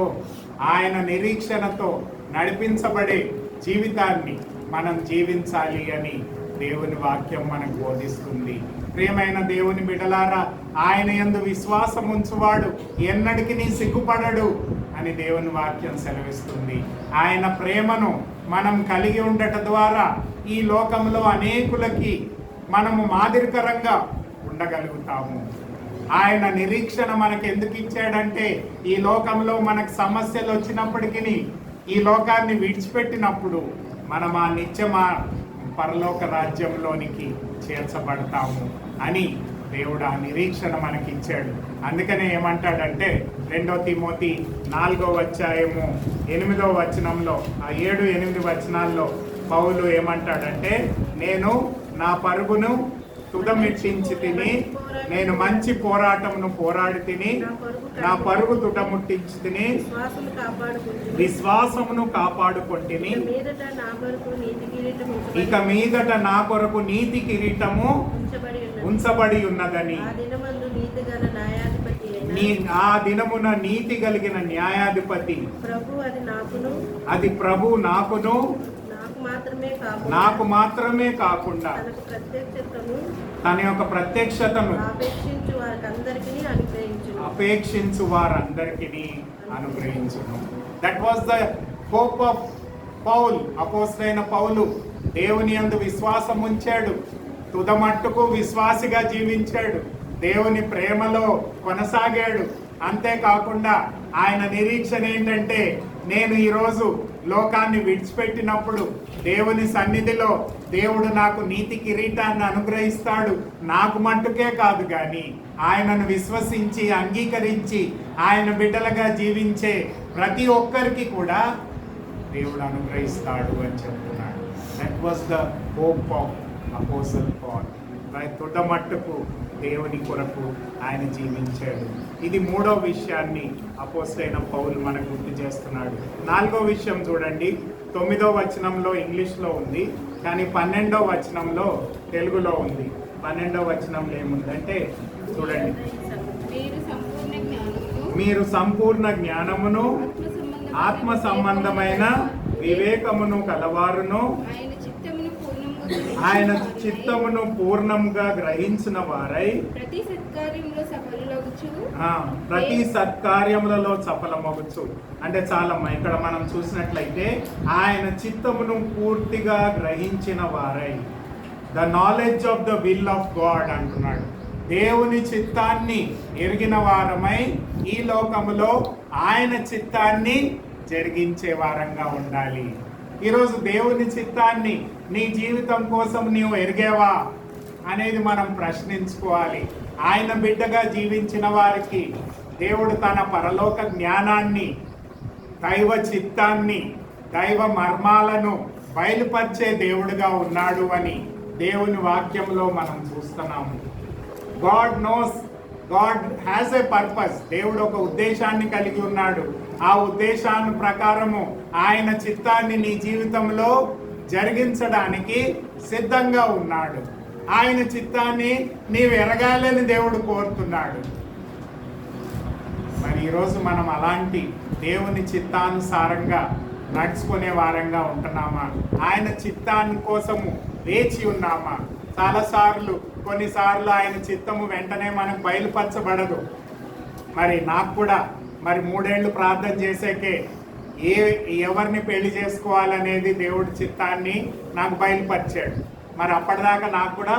ఆయన నిరీక్షణతో నడిపించబడే జీవితాన్ని మనం జీవించాలి అని దేవుని వాక్యం మనకు బోధిస్తుంది. ప్రియమైన దేవుని బిడ్డలారా, ఆయన యందు విశ్వాసం ఉంచువాడు ఎన్నటికీ సిగ్గుపడడు అని దేవుని వాక్యం సెలవిస్తుంది. ఆయన ప్రేమను మనం కలిగి ఉండటం ద్వారా ఈ లోకంలో అనేకులకి మనము మాదిరికరంగా ఉండగలుగుతాము. ఆయన నిరీక్షణ మనకు ఎందుకు ఇచ్చాడంటే, ఈ లోకంలో మనకు సమస్యలు వచ్చినప్పటికీ, ఈ లోకాన్ని విడిచిపెట్టినప్పుడు మనం ఆ నిత్యమా పరలోక రాజ్యంలోనికి చేర్చబడతాము అని దేవుడు ఆ నిరీక్షణ మనకి ఇచ్చాడు. అందుకనే ఏమంటాడంటే 2 తిమోతి 4వ అధ్యాయము 8వ వచనంలో, ఆ 7-8 వచనాల్లో పౌలు ఏమంటాడంటే, నేను నా పరుగును తుదముట్టించి తిని, నేను మంచి పోరాటమును పోరాడి తిని, నా పరుగు తుదముట్టించి తిని, విశ్వాసమును కాపాడుకొంటిని. ఇక మీదట నా కొరకు నీతి కిరీటము ఉంచబడి ఉన్నదని, ఆ దినమున నీతి కలిగిన న్యాయాధిపతి అది ప్రభు నాకును నాకు మాత్రమే కాకుండా తన యొక్క ప్రత్యక్షతను అపేక్షించు వారందరికీ అనుగ్రహించును. That was the hope of Paul. అపోస్తలుడైన పౌలు దేవుని యందు విశ్వాసం ఉంచాడు, తుదమట్టుకు విశ్వాసిగా జీవించాడు, దేవుని ప్రేమలో కొనసాగాడు. అంతేకాకుండా ఆయన నిరీక్షణ ఏంటంటే, నేను ఈరోజు లోకాన్ని విడిచిపెట్టినప్పుడు దేవుని సన్నిధిలో దేవుడు నాకు నీతి కిరీటాన్ని అనుగ్రహిస్తాడు. నాకు మట్టుకే కాదు కానీ ఆయనను విశ్వసించి, అంగీకరించి ఆయన బిడ్డలుగా జీవించే ప్రతి ఒక్కరికి కూడా దేవుడు అనుగ్రహిస్తాడు అని చెప్తున్నాడు. That was the hope of apostle Paul. తుద మట్టుకు దేవుని కొరకు ఆయన జీవించాడు. ఇది 3వ విషయాన్ని అపోస్తలుడైన పౌలు మనకు గుర్తు చేస్తున్నాడు. 4వ విషయం చూడండి, 9వ వచనంలో ఇంగ్లీష్లో ఉంది, కానీ 12వ వచనంలో తెలుగులో ఉంది. 12వ వచనంలో ఏముందంటే చూడండి, మీరు సంపూర్ణ జ్ఞానమును ఆత్మ సంబంధమైన వివేకమును కలవారును, ఆయన చిత్తమును పూర్ణంగా గ్రహించిన వారై ప్రతి సత్కార్యములలో సఫలమగుచు. అంటే చాలమ్మా, ఇక్కడ మనం చూసినట్లయితే ఆయన చిత్తమును పూర్తిగా గ్రహించిన వారై, the knowledge of the will of God అంటున్నాడు. దేవుని చిత్తాన్ని ఎరిగిన వారమై ఈ లోకములో ఆయన చిత్తాన్ని జరిగించే వారంగా ఉండాలి. ఈరోజు దేవుని చిత్తాన్ని నీ జీవితం కోసం నీవు ఎరిగేవా? అనేది మనం ప్రశ్నించుకోవాలి. ఆయన బిడ్డగా జీవించిన వారికి దేవుడు తన పరలోక జ్ఞానాన్ని, దైవ చిత్తాన్ని, దైవ మర్మాలను బయలుపరిచే దేవుడుగా ఉన్నాడు అని దేవుని వాక్యంలో మనం చూస్తున్నాము. God knows, God has a purpose. దేవుడు ఒక ఉద్దేశాన్ని కలిగి ఉన్నాడు. ఆ ఉద్దేశాన్ని ప్రకారము ఆయన చిత్తాన్ని నీ జీవితంలో జరిగించడానికి సిద్ధంగా ఉన్నాడు. ఆయన చిత్తాన్ని నీవు ఎరగాలని దేవుడు కోరుతున్నాడు. మరి ఈరోజు మనం అలాంటి దేవుని చిత్తానుసారంగా నడుచుకునే వారంగా ఉంటున్నామా? ఆయన చిత్తాన్ని కోసము వేచి ఉన్నామా? కొన్నిసార్లు ఆయన చిత్తము వెంటనే మనకు బయలుపరచబడదు. మరి నాకు కూడా 3 ఏళ్ళు ప్రార్థన చేసేకే ఎవరిని పెళ్లి చేసుకోవాలనేది దేవుడి చిత్తాన్ని నాకు బయలుపరిచాడు. మరి అప్పటిదాకా నాకు కూడా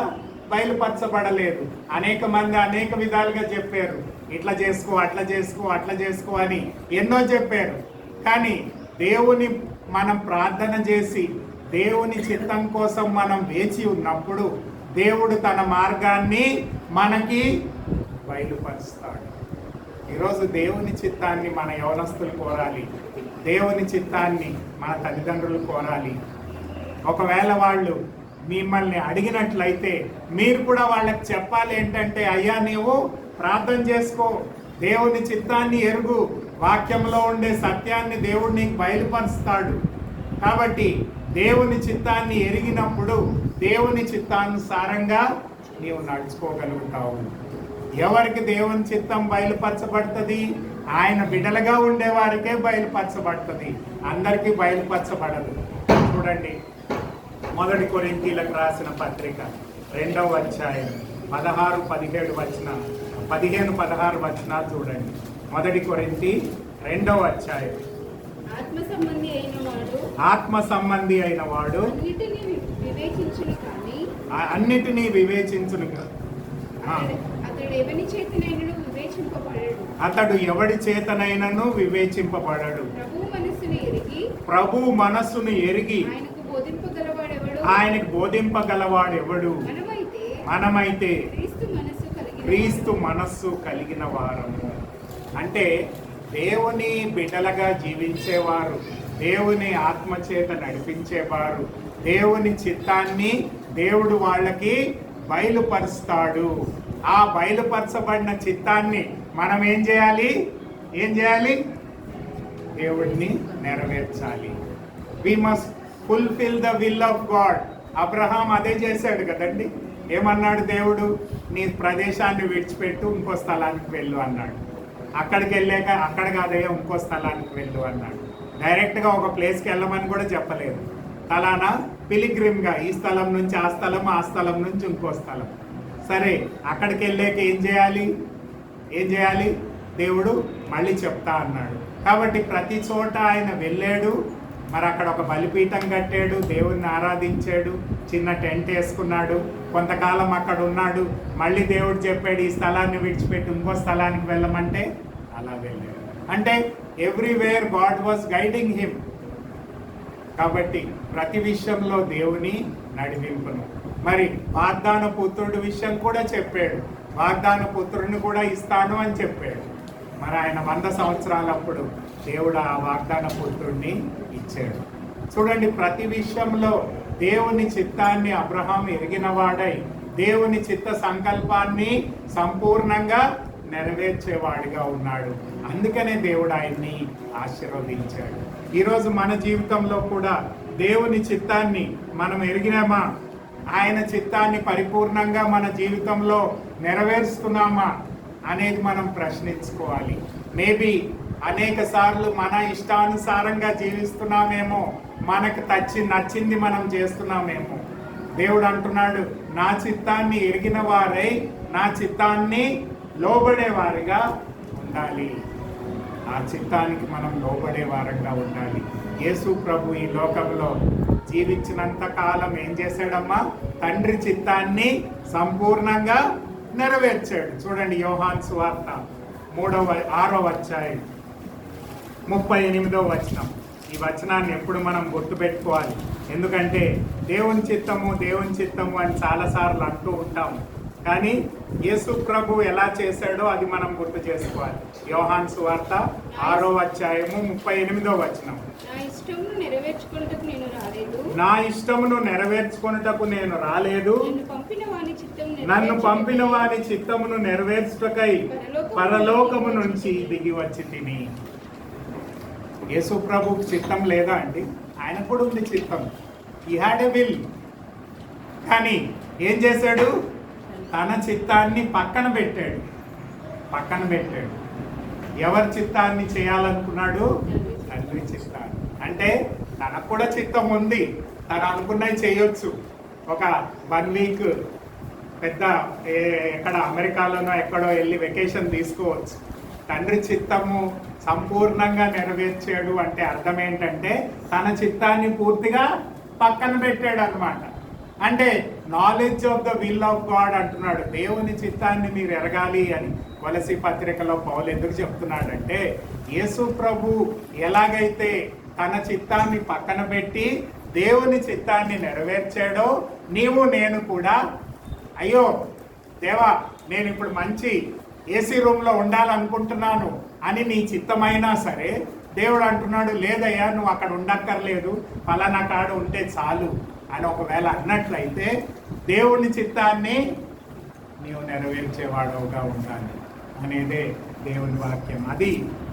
బయలుపరచబడలేదు. అనేక మంది అనేక విధాలుగా చెప్పారు, ఇట్లా చేసుకో, అట్లా చేసుకో, అట్లా చేసుకో అని ఎన్నో చెప్పారు. కానీ దేవుని మనం ప్రార్థన చేసి దేవుని చిత్తం కోసం మనం వేచి ఉన్నప్పుడు దేవుడు తన మార్గాన్ని మనకి బయలుపరుస్తాడు. ఈరోజు దేవుని చిత్తాన్ని మన యవనస్తులు కోరాలి. దేవుని చిత్తాన్ని మన తల్లిదండ్రులు కోరాలి. ఒకవేళ వాళ్ళు మిమ్మల్ని అడిగినట్లయితే మీరు కూడా వాళ్ళకి చెప్పాలి ఏంటంటే, అయ్యా నీవు ప్రార్థన చేసుకో, దేవుని చిత్తాన్ని ఎరుగు, వాక్యంలో ఉండే సత్యాన్ని దేవుడు నీకు బయలుపరుస్తాడు. కాబట్టి దేవుని చిత్తాన్ని ఎరిగినప్పుడు దేవుని చిత్తానుసారంగా నీవు నడుచుకోగలుగుతావు. ఎవరికి దేవుని చిత్తం బయలుపరచబడుతుంది? ఆయన బిడ్డలుగా ఉండేవారికే బయలుపరచబడుతుంది, అందరికీ బయలుపరచబడదు. చూడండి, 1 కొరింథీయులకు రాసిన పత్రిక 2వ అధ్యాయం 15-16 వచనాలు చూడండి. 1 కొరింథీ 2వ అధ్యాయం. ఆత్మ సంబంధి అయిన వాడు అన్నిటినీ వివేచించును, అతడు ఎవడి చేతనైనను వివేచింపబడడు. ప్రభు మనస్సును ఎరిగి ఆయనకు బోధింపగలవాడెవడు? మనమైతే క్రీస్తు మనస్సు కలిగిన వారము. అంటే దేవుని బిడ్డలుగా జీవించేవారు, దేవుని ఆత్మచేత నడిపించేవారు, దేవుని చిత్తాన్ని దేవుడు వాళ్ళకి బయలుపరుస్తాడు. ఆ బయలుపరచబడిన చిత్తాన్ని మనం ఏం చేయాలి? దేవుడిని నెరవేర్చాలి. We must fulfill the will of God. Abraham అదే చేశాడు కదండి. ఏమన్నాడు దేవుడు? నీ ప్రదేశాన్ని విడిచిపెట్టు, ఇంకో స్థలానికి వెళ్ళు అన్నాడు. అక్కడికి వెళ్ళాక అక్కడ కాదయ్యా ఇంకో స్థలానికి వెళ్ళు అన్నాడు. డైరెక్ట్గా ఒక ప్లేస్కి వెళ్ళమని కూడా చెప్పలేదు. తలానా పిలిగ్రిమ్గా ఈ స్థలం నుంచి ఆ స్థలం, ఆ స్థలం నుంచి ఇంకో స్థలం. సరే, అక్కడికి వెళ్ళాక ఏం చేయాలి? దేవుడు మళ్ళీ చెప్తా అన్నాడు. కాబట్టి ప్రతి చోట ఆయన వెళ్ళాడు. మరి అక్కడ ఒక బలిపీఠం కట్టాడు, దేవుణ్ణి ఆరాధించాడు, చిన్న టెంట్ వేసుకున్నాడు, కొంతకాలం అక్కడ ఉన్నాడు. మళ్ళీ దేవుడు చెప్పాడు ఈ స్థలాన్ని విడిచిపెట్టి ఇంకో స్థలానికి వెళ్ళమంటే అలా వెళ్ళాడు. అంటే everywhere God was guiding him. కాబట్టి ప్రతి విషయంలో దేవుని నడిపింపును. మరి వాగ్దాన పుత్రుడి విషయం కూడా చెప్పాడు. వాగ్దాన పుత్రుడిని కూడా ఇస్తాను అని చెప్పాడు. మరి ఆయన 100 సంవత్సరాలప్పుడు దేవుడు ఆ వాగ్దాన పుత్రుడిని ఇచ్చాడు. చూడండి, ప్రతి విషయంలో దేవుని చిత్తాన్ని అబ్రహాం ఎరిగిన వాడై దేవుని చిత్త సంకల్పాన్ని సంపూర్ణంగా నెరవేర్చేవాడిగా ఉన్నాడు. అందుకనే దేవుడు ఆయన్ని ఆశీర్వదించాడు. ఈరోజు మన జీవితంలో కూడా దేవుని చిత్తాన్ని మనం ఎరిగినామా? ఆయన చిత్తాన్ని పరిపూర్ణంగా మన జీవితంలో నెరవేరుస్తున్నామా అనేది మనం ప్రశ్నించుకోవాలి. మేబీ అనేక సార్లు మన ఇష్టానుసారంగా జీవిస్తున్నామేమో, మనకు నచ్చింది మనం చేస్తున్నామేమో. దేవుడు అంటున్నాడు, నా చిత్తాన్ని ఎరిగిన వారై నా చిత్తాన్ని లోబడేవారిగా ఉండాలి. ఆ చిత్తానికి మనం లోబడే వారంగా ఉండాలి. యేసు ప్రభు ఈ లోకంలో జీవించినంత కాలం ఏం చేశాడమ్మా? తండ్రి చిత్తాన్ని సంపూర్ణంగా నెరవేర్చాడు. చూడండి, యోహాను సువార్త 6వ అధ్యాయం 38వ వచనం. ఈ వచనాన్ని ఎప్పుడు మనం గుర్తుపెట్టుకోవాలి. ఎందుకంటే దేవుని చిత్తము అని చాలాసార్లు అంటూ ఉంటాము, కానీ యేసు ప్రభు ఎలా చేశాడో అది మనం గుర్తు చేసుకోవాలి. యోహాను సువార్త 6వ అధ్యాయము 38వ వచనం. నా ఇష్టమును నెరవేర్చుకొనుటకు నేను రాలేదు, నన్ను పంపిన వాని చిత్తమును నెరవేర్చుటకై పరలోకము నుంచి దిగి వచ్చి తిని. యేసు ప్రభుకు చిత్తం లేదా అండి? ఆయన కూడా ఉంది చిత్తం. He had a will. కానీ ఏం చేశాడు? తన చిత్తాన్ని పక్కన పెట్టాడు. ఎవరి చిత్తాన్ని చేయాలనుకున్నాడు? తండ్రి చిత్తాన్ని. అంటే తనకు కూడా చిత్తం ఉంది, తను అనుకున్నవి చేయొచ్చు. ఒక 1 వీక్ పెద్ద ఎక్కడ అమెరికాలోనో ఎక్కడో వెళ్ళి వెకేషన్ తీసుకోవచ్చు. తండ్రి చిత్తము సంపూర్ణంగా నెరవేర్చాడు అంటే అర్థం ఏంటంటే తన చిత్తాన్ని పూర్తిగా పక్కన పెట్టాడు అన్నమాట. అంటే knowledge of the will of God అంటున్నాడు. దేవుని చిత్తాన్ని మీరు ఎరగాలి అని కొలసీ పత్రికలో పౌలు ఎందుకు చెప్తున్నాడంటే, యేసు ప్రభు ఎలాగైతే తన చిత్తాన్ని పక్కన పెట్టి దేవుని చిత్తాన్ని నెరవేర్చాడో, నీవు నేను కూడా అయ్యో దేవా నేను ఇప్పుడు మంచి ఏసీ రూమ్లో ఉండాలనుకుంటున్నాను అని నీ చిత్తమైనా సరే దేవుడు అంటున్నాడు, లేదయ్యా నువ్వు అక్కడ ఉండక్కర్లేదు, పలానా కాడు ఉంటే చాలు అని ఒకవేళ అన్నట్లయితే దేవుని చిత్తాన్ని నీవు నెరవేర్చేవాడవుగా ఉండాలి అనేదే దేవుని వాక్యం. అది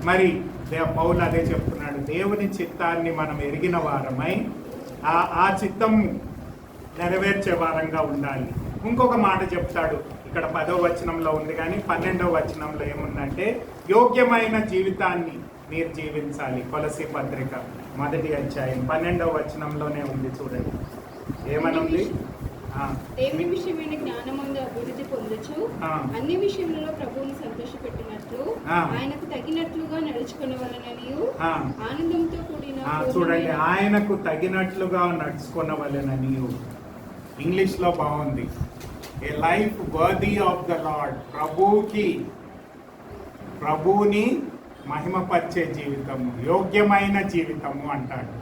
మరి పౌలు అదే చెప్తున్నాడు. దేవుని చిత్తాన్ని మనం ఎరిగిన వారమై ఆ చిత్తం నెరవేర్చే వారంగా ఉండాలి. ఇంకొక మాట చెప్తాడు, ఇక్కడ 10వ వచనంలో ఉంది, కానీ 12వ వచనంలో ఏముందంటే యోగ్యమైన జీవితాన్ని మీరు జీవించాలి. కొలసీ పత్రిక 1వ అధ్యాయం 12వ వచనంలోనే ఉంది. చూడండి ఏమనుంది? దేవుని విషయమైన జ్ఞానమందు అభివృద్ధి పొందొచ్చు, అన్ని విషయములలో ప్రభువుని సంతోషపెట్టినట్లు ఆయనకు తగినట్లుగా నడుచుకునవలెననియు ఆనందంతో కూడిన. చూడండి, ఆయనకు తగినట్లుగా నడుచుకునవలెననియు. ఇంగ్లీష్ లో బాగుంది, a life worthy of the Lord. ప్రభువుని మహిమపరిచే జీవితము, యోగ్యమైన జీవితము అంటాడు.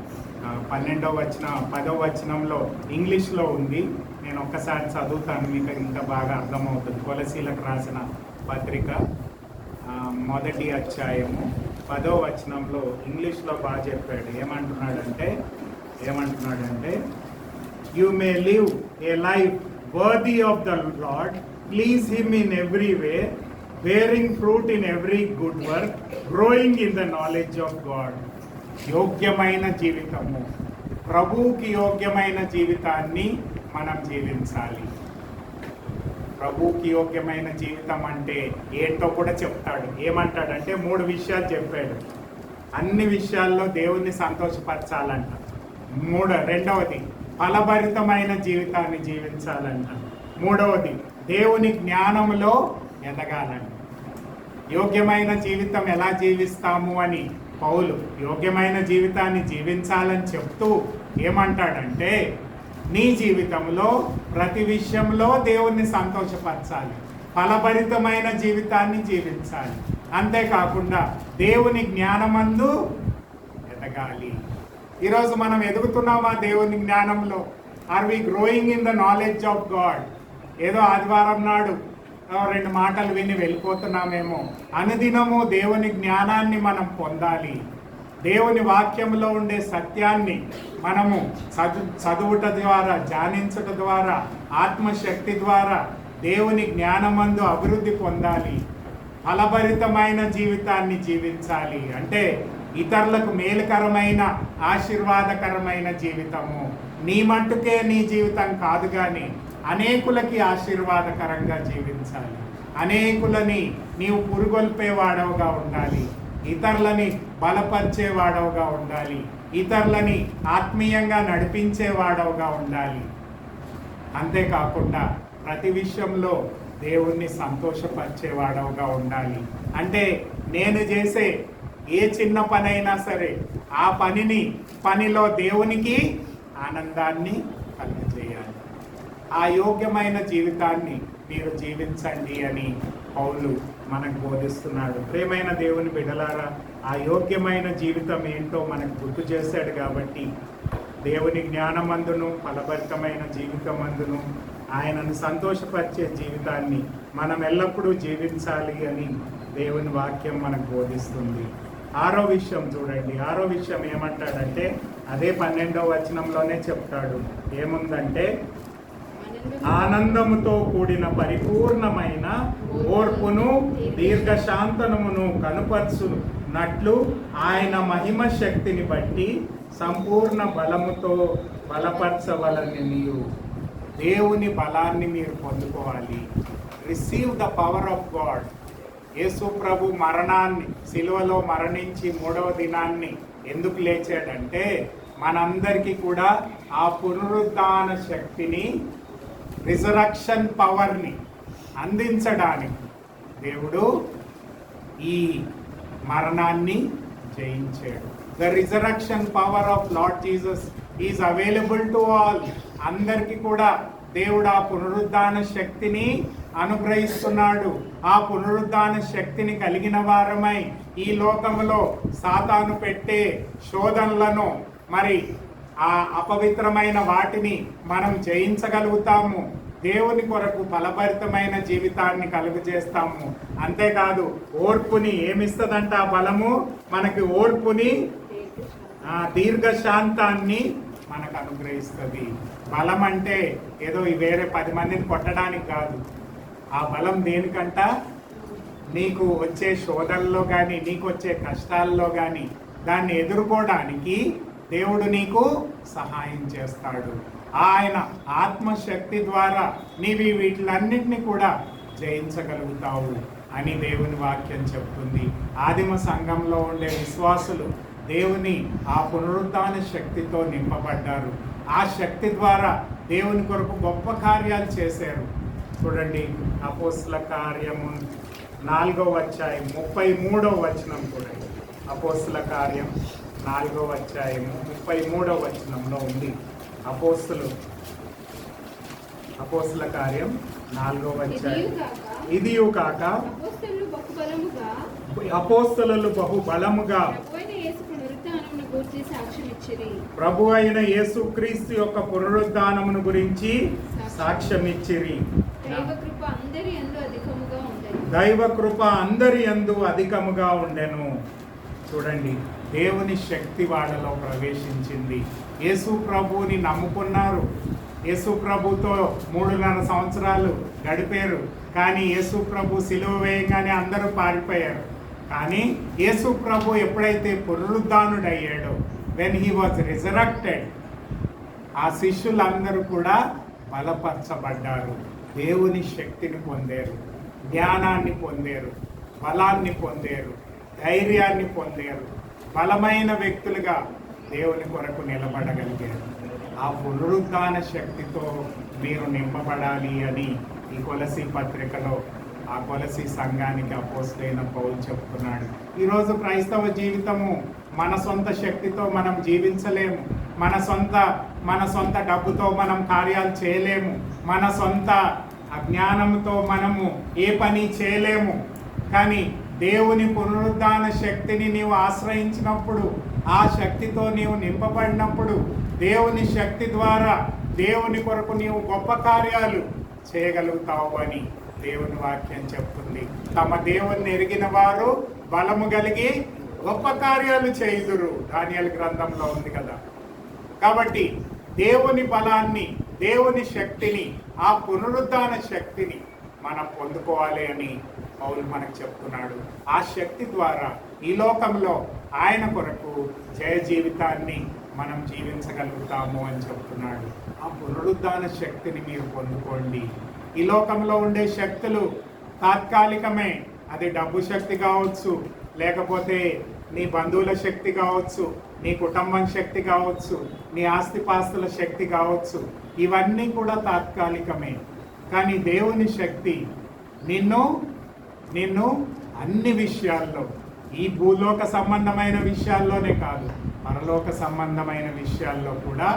10వ వచనంలో ఇంగ్లీష్లో ఉంది. నేను ఒక్కసారి చదువుతాను, మీకు ఇంకా బాగా అర్థమవుతుంది. కొలసీలకు రాసిన పత్రిక 1వ అధ్యాయము 10వ వచనంలో ఇంగ్లీష్లో బాగా చెప్పాడు. ఏమంటున్నాడంటే you may live A life worthy of the Lord, please him in every way, bearing fruit in every good work, growing in the knowledge of God. యోగ్యమైన జీవితము, ప్రభువుకి యోగ్యమైన జీవితాన్ని మనం జీవించాలి. ప్రభువుకి యోగ్యమైన జీవితం అంటే ఏంటో కూడా చెప్తాడు. ఏమంటాడంటే 3 విషయాలు చెప్పాడు. అన్ని విషయాల్లో దేవుణ్ణి సంతోషపరచాలంట. రెండవది ఫలభరితమైన జీవితాన్ని జీవించాలంట. మూడవది దేవుని జ్ఞానంలో ఎదగాలంట. యోగ్యమైన జీవితం ఎలా జీవిస్తాము అని పౌలు యోగ్యమైన జీవితాన్ని జీవించాలని చెప్తూ ఏమంటాడంటే, నీ జీవితంలో ప్రతి విషయంలో దేవుణ్ణి సంతోషపరచాలి, ఫలభరితమైన జీవితాన్ని జీవించాలి. అంతేకాకుండా దేవుని జ్ఞానమందు ఎదగాలి. ఈరోజు మనం ఎదుగుతున్నామా దేవుని జ్ఞానంలో? Are we growing in the knowledge of God? ఏదో ఆదివారం నాడు 2 మాటలు విని వెళ్ళిపోతున్నామేమో. అనుదినము దేవుని జ్ఞానాన్ని మనం పొందాలి. దేవుని వాక్యంలో ఉండే సత్యాన్ని మనము చదువుట ద్వారా, ధ్యానించుట ద్వారా, ఆత్మశక్తి ద్వారా దేవుని జ్ఞానమందు అభివృద్ధి పొందాలి. ఫలభరితమైన జీవితాన్ని జీవించాలి. అంటే ఇతరులకు మేలుకరమైన, ఆశీర్వాదకరమైన జీవితము. నీ మట్టుకే నీ జీవితం కాదు, కానీ అనేకులకి ఆశీర్వాదకరంగా జీవించాలి. అనేకులని నీవు పురుగొల్పేవాడవుగా ఉండాలి. ఇతరులని బలపరిచేవాడవుగా ఉండాలి. ఇతరులని ఆత్మీయంగా నడిపించేవాడవుగా ఉండాలి. అంతేకాకుండా ప్రతి విషయంలో దేవుణ్ణి సంతోషపరిచేవాడవుగా ఉండాలి. అంటే నేను చేసే ఏ చిన్న పనైనా సరే ఆ పనిలో దేవునికి ఆనందాన్ని కలుగజేయాలి. ఆ యోగ్యమైన జీవితాన్ని మీరు జీవించండి అని పౌలు మనకు బోధిస్తున్నాడు. ప్రియమైన దేవుని బిడ్డలారా, ఆ యోగ్యమైన జీవితం ఏంటో మనకు గుర్తు చేశాడు. కాబట్టి దేవుని జ్ఞానమందును ఫలభరితమైన జీవితమందును ఆయనను సంతోషపరిచే జీవితాన్ని మనం ఎల్లప్పుడూ జీవించాలి అని దేవుని వాక్యం మనకు బోధిస్తుంది. 6వ విషయం చూడండి. 6వ విషయం ఏమంటాడంటే అదే 12వ వచనంలోనే చెప్తాడు. ఏముందంటే ఆనందముతో కూడిన పరిపూర్ణమైన ఓర్పును దీర్ఘశాంతనమును కనుపరుచునట్లు ఆయన మహిమ శక్తిని బట్టి సంపూర్ణ బలముతో బలపరచవలని. నీవు దేవుని బలాన్ని మీరు పొందుకోవాలి. Receive the power of God. యేసు ప్రభు మరణాన్ని, సిలువలో మరణించి 3వ దినాన్ని ఎందుకు లేచాడంటే మనందరికీ కూడా ఆ పునరుద్ధాన శక్తిని, రిజరక్షన్ పవర్ని అందించడానికి దేవుడు ఈ మరణాన్ని జయించాడు. The resurrection power of Lord Jesus is available to all. అందరికీ కూడా దేవుడు ఆ పునరుద్ధాన శక్తిని అనుగ్రహిస్తున్నాడు. ఆ పునరుద్ధాన శక్తిని కలిగిన వారమై ఈ లోకంలో సాతాను పెట్టే శోధనలను, మరి ఆ అపవిత్రమైన వాటిని మనం జయించగలుగుతాము. దేవుని కొరకు ఫలభరితమైన జీవితాన్ని కలుగజేస్తాము. అంతేకాదు ఓర్పుని ఏమిస్తుందంట ఆ బలము? మనకి ఓర్పుని, దీర్ఘశాంతాన్ని మనకు అనుగ్రహిస్తుంది. బలం అంటే ఏదో వేరే 10 మందిని కొట్టడానికి కాదు. ఆ బలం దేనికంట? నీకు వచ్చే శోధనలో కానీ, నీకు వచ్చే కష్టాల్లో కానీ దాన్ని ఎదుర్కోవడానికి దేవుడు నీకు సహాయం చేస్తాడు. ఆయన ఆత్మశక్తి ద్వారా నీవి వీటిలన్నింటినీ కూడా జయించగలుగుతావు అని దేవుని వాక్యం చెప్తుంది. ఆదిమ సంఘంలో ఉండే విశ్వాసులు దేవుని ఆ పునరుద్ధాన శక్తితో నింపబడ్డారు. ఆ శక్తి ద్వారా దేవుని కొరకు గొప్ప కార్యాలు చేశారు. చూడండి, అపోస్తల కార్యము 4వ అధ్యాయం 33వ వచనం చూడండి. అపోస్తల కార్యం 4వ అధ్యాయం 33వ వచనంలో ఉంది. అపోస్తల కార్యం 4వ అధ్యాయం. ఇదియు కాక అపోస్తలులు బహు బలముగా ప్రభు అయిన యేసుక్రీస్తు యొక్క పునరుద్ధానమును గురించి సాక్ష్యం ఇచ్చిరి. దైవ కృప అందరి యందు అధికముగా ఉండెను. చూడండి, దేవుని శక్తి వాళ్ళలో ప్రవేశించింది. యేసు ప్రభువుని నమ్ముకున్నారు. యేసు ప్రభుతో 3.5 సంవత్సరాలు గడిపారు. కానీ యేసు ప్రభు సిలువ వేయగానే అందరూ పారిపోయారు. కానీ యేసు ప్రభు ఎప్పుడైతే పునరుద్ధానుడయ్యాడో, వెన్ హీ వాజ్ రిజరక్టెడ్, ఆ శిష్యులందరూ కూడా బలపరచబడ్డారు. దేవుని శక్తిని పొందారు, జ్ఞానాన్ని పొందారు, బలాన్ని పొందారు, ధైర్యాన్ని పొందారు. బలమైన వ్యక్తులుగా దేవుని కొరకు నిలబడగలిగారు. ఆ పునరుద్ధాన శక్తితో మీరు నింపబడాలి అని ఈ కొలసీ పత్రికలో ఆ కొలసీ సంఘానికి అపోస్తలుడైన పౌలు చెప్తున్నాడు. ఈరోజు క్రైస్తవ జీవితము మన సొంత శక్తితో మనం జీవించలేము. మన సొంత డబ్బుతో మనం కార్యాలు చేయలేము. మన సొంత అజ్ఞానంతో మనము ఏ పని చేయలేము. కానీ దేవుని పునరుద్ధాన శక్తిని నీవు ఆశ్రయించినప్పుడు, ఆ శక్తితో నీవు నింపబడినప్పుడు, దేవుని శక్తి ద్వారా దేవుని కొరకు నీవు గొప్ప కార్యాలు చేయగలుగుతావు అని దేవుని వాక్యం చెప్తుంది. తమ దేవుని ఎరిగిన వారు బలము కలిగి గొప్ప కార్యాలు చేయుదురు, దానియేలు గ్రంథంలో ఉంది కదా. కాబట్టి దేవుని బలాన్ని, దేవుని శక్తిని, ఆ పునరుద్ధాన శక్తిని మనం పొందుకోవాలి అని పౌలు మనకు చెప్తున్నాడు. ఆ శక్తి ద్వారా ఈ లోకంలో ఆయన కొరకు జయ జీవితాన్ని మనం జీవించగలుగుతాము అని చెప్తున్నాడు. ఆ పునరుద్ధాన శక్తిని మీరు పొందుకోండి. ఈ లోకంలో ఉండే శక్తులు తాత్కాలికమే. అది డబ్బు శక్తి కావచ్చు, లేకపోతే నీ బంధువుల శక్తి కావచ్చు, నీ కుటుంబం శక్తి కావచ్చు, నీ ఆస్తిపాస్తుల శక్తి కావచ్చు. ఇవన్నీ కూడా తాత్కాలికమే. కానీ దేవుని శక్తి నిన్ను అన్ని విషయాల్లో, ఈ భూలోక సంబంధమైన విషయాల్లోనే కాదు, పరలోక సంబంధమైన విషయాల్లో కూడా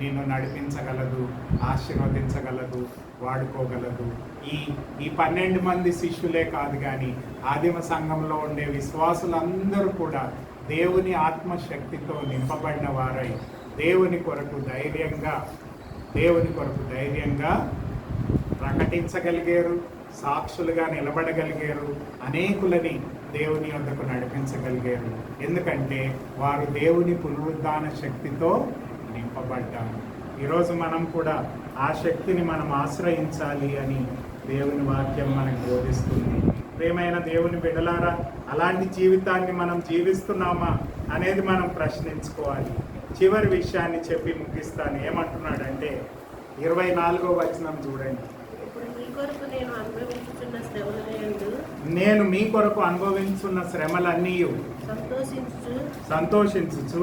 నిన్ను నడిపించగలదు, ఆశీర్వదించగలదు, వాడుకోగలదు. ఈ 12 మంది శిష్యులే కాదు కానీ ఆదిమ సంఘంలో ఉండే విశ్వాసులందరూ కూడా దేవుని ఆత్మశక్తితో నింపబడిన వారై దేవుని కొరకు ధైర్యంగా ప్రకటించగలిగారు, సాక్షులుగా నిలబడగలిగారు, అనేకులని దేవుని వద్దకు నడిపించగలిగారు. ఎందుకంటే వారు దేవుని పునరుద్ధాన శక్తితో నింపబడ్డారు. ఈరోజు మనం కూడా ఆ శక్తిని మనం ఆశ్రయించాలి అని దేవుని వాక్యం మనకు బోధిస్తుంది. ప్రియమైన దేవుని బిడ్డలారా, అలాంటి జీవితాన్ని మనం జీవిస్తున్నామా అనేది మనం ప్రశ్నించుకోవాలి. చివరి విషయాన్ని చెప్పి ముగిస్తాను. ఏమంటున్నాడంటే 24వ వచనం చూడండి. నేను మీ కొరకు అనుభవించున్న శ్రమలన్నీ సంతోషించుచు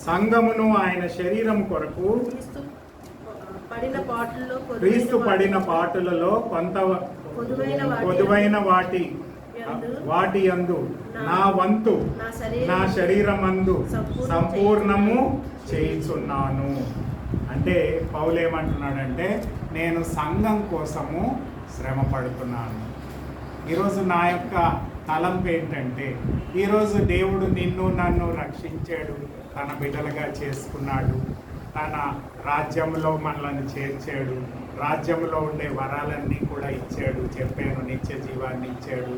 సంఘమును ఆయన శరీరం కొరకు క్రీస్తు పడిన పాటులలో కొంత పొదువైన వాటి యందు నా వంతు నా శరీరమందు సంపూర్ణము చేయుచున్నాను. అంటే పౌలు ఏమంటున్నాడంటే, నేను సంఘం కోసము శ్రమ పడుతున్నాను. ఈరోజు నా యొక్క తలంపు ఏంటంటే, ఈరోజు దేవుడు నిన్ను నన్ను రక్షించాడు, తన బిడ్డలుగా చేసుకున్నాడు, తన రాజ్యంలో మనల్ని చేర్చాడు, రాజ్యంలో ఉండే వరాలన్నీ కూడా ఇచ్చాడు. చెప్పాను, నిత్య జీవాన్ని ఇచ్చాడు,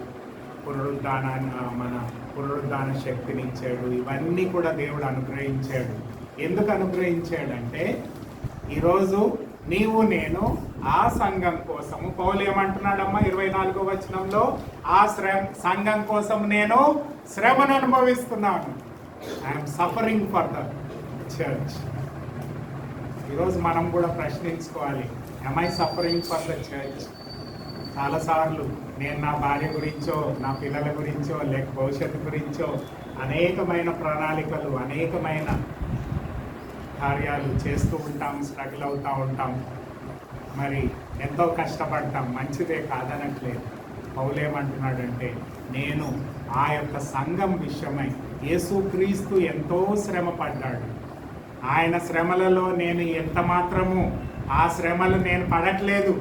పునరుద్ధాన శక్తిని ఇచ్చాడు. ఇవన్నీ కూడా దేవుడు అనుగ్రహించాడు. ఎందుకు అనుగ్రహించాడంటే, ఈరోజు నీవు నేను ఆ సంఘం కోసము, పౌలు ఏమంటున్నాడమ్మా 24వ వచనంలో, ఆ సంఘం కోసం నేను శ్రమను అనుభవిస్తున్నాను. I'm suffering for the church. ఈరోజు మనం కూడా ప్రశ్నించుకోవాలి, am I suffering for the church? చాలాసార్లు నేను నా భార్య గురించో, నా పిల్లల గురించో, లేక భవిష్యత్తు గురించో అనేకమైన ప్రణాళికలు, అనేకమైన కార్యాలు చేస్తూ ఉంటాం, స్ట్రగుల్ అవుతూ ఉంటాం, మరి ఎంతో కష్టపడతాం. మంచిదే, కాదనట్లేదు. పౌలు ఏమంటున్నాడంటే, నేను ఆ యొక్క సంఘం విషయమై యేసుక్రీస్తు ఎంతో శ్రమ పడ్డాడు. ఆయన శ్రమలలో నేను ఎంత మాత్రము ఆ శ్రమలు నేను పడట్లేదు.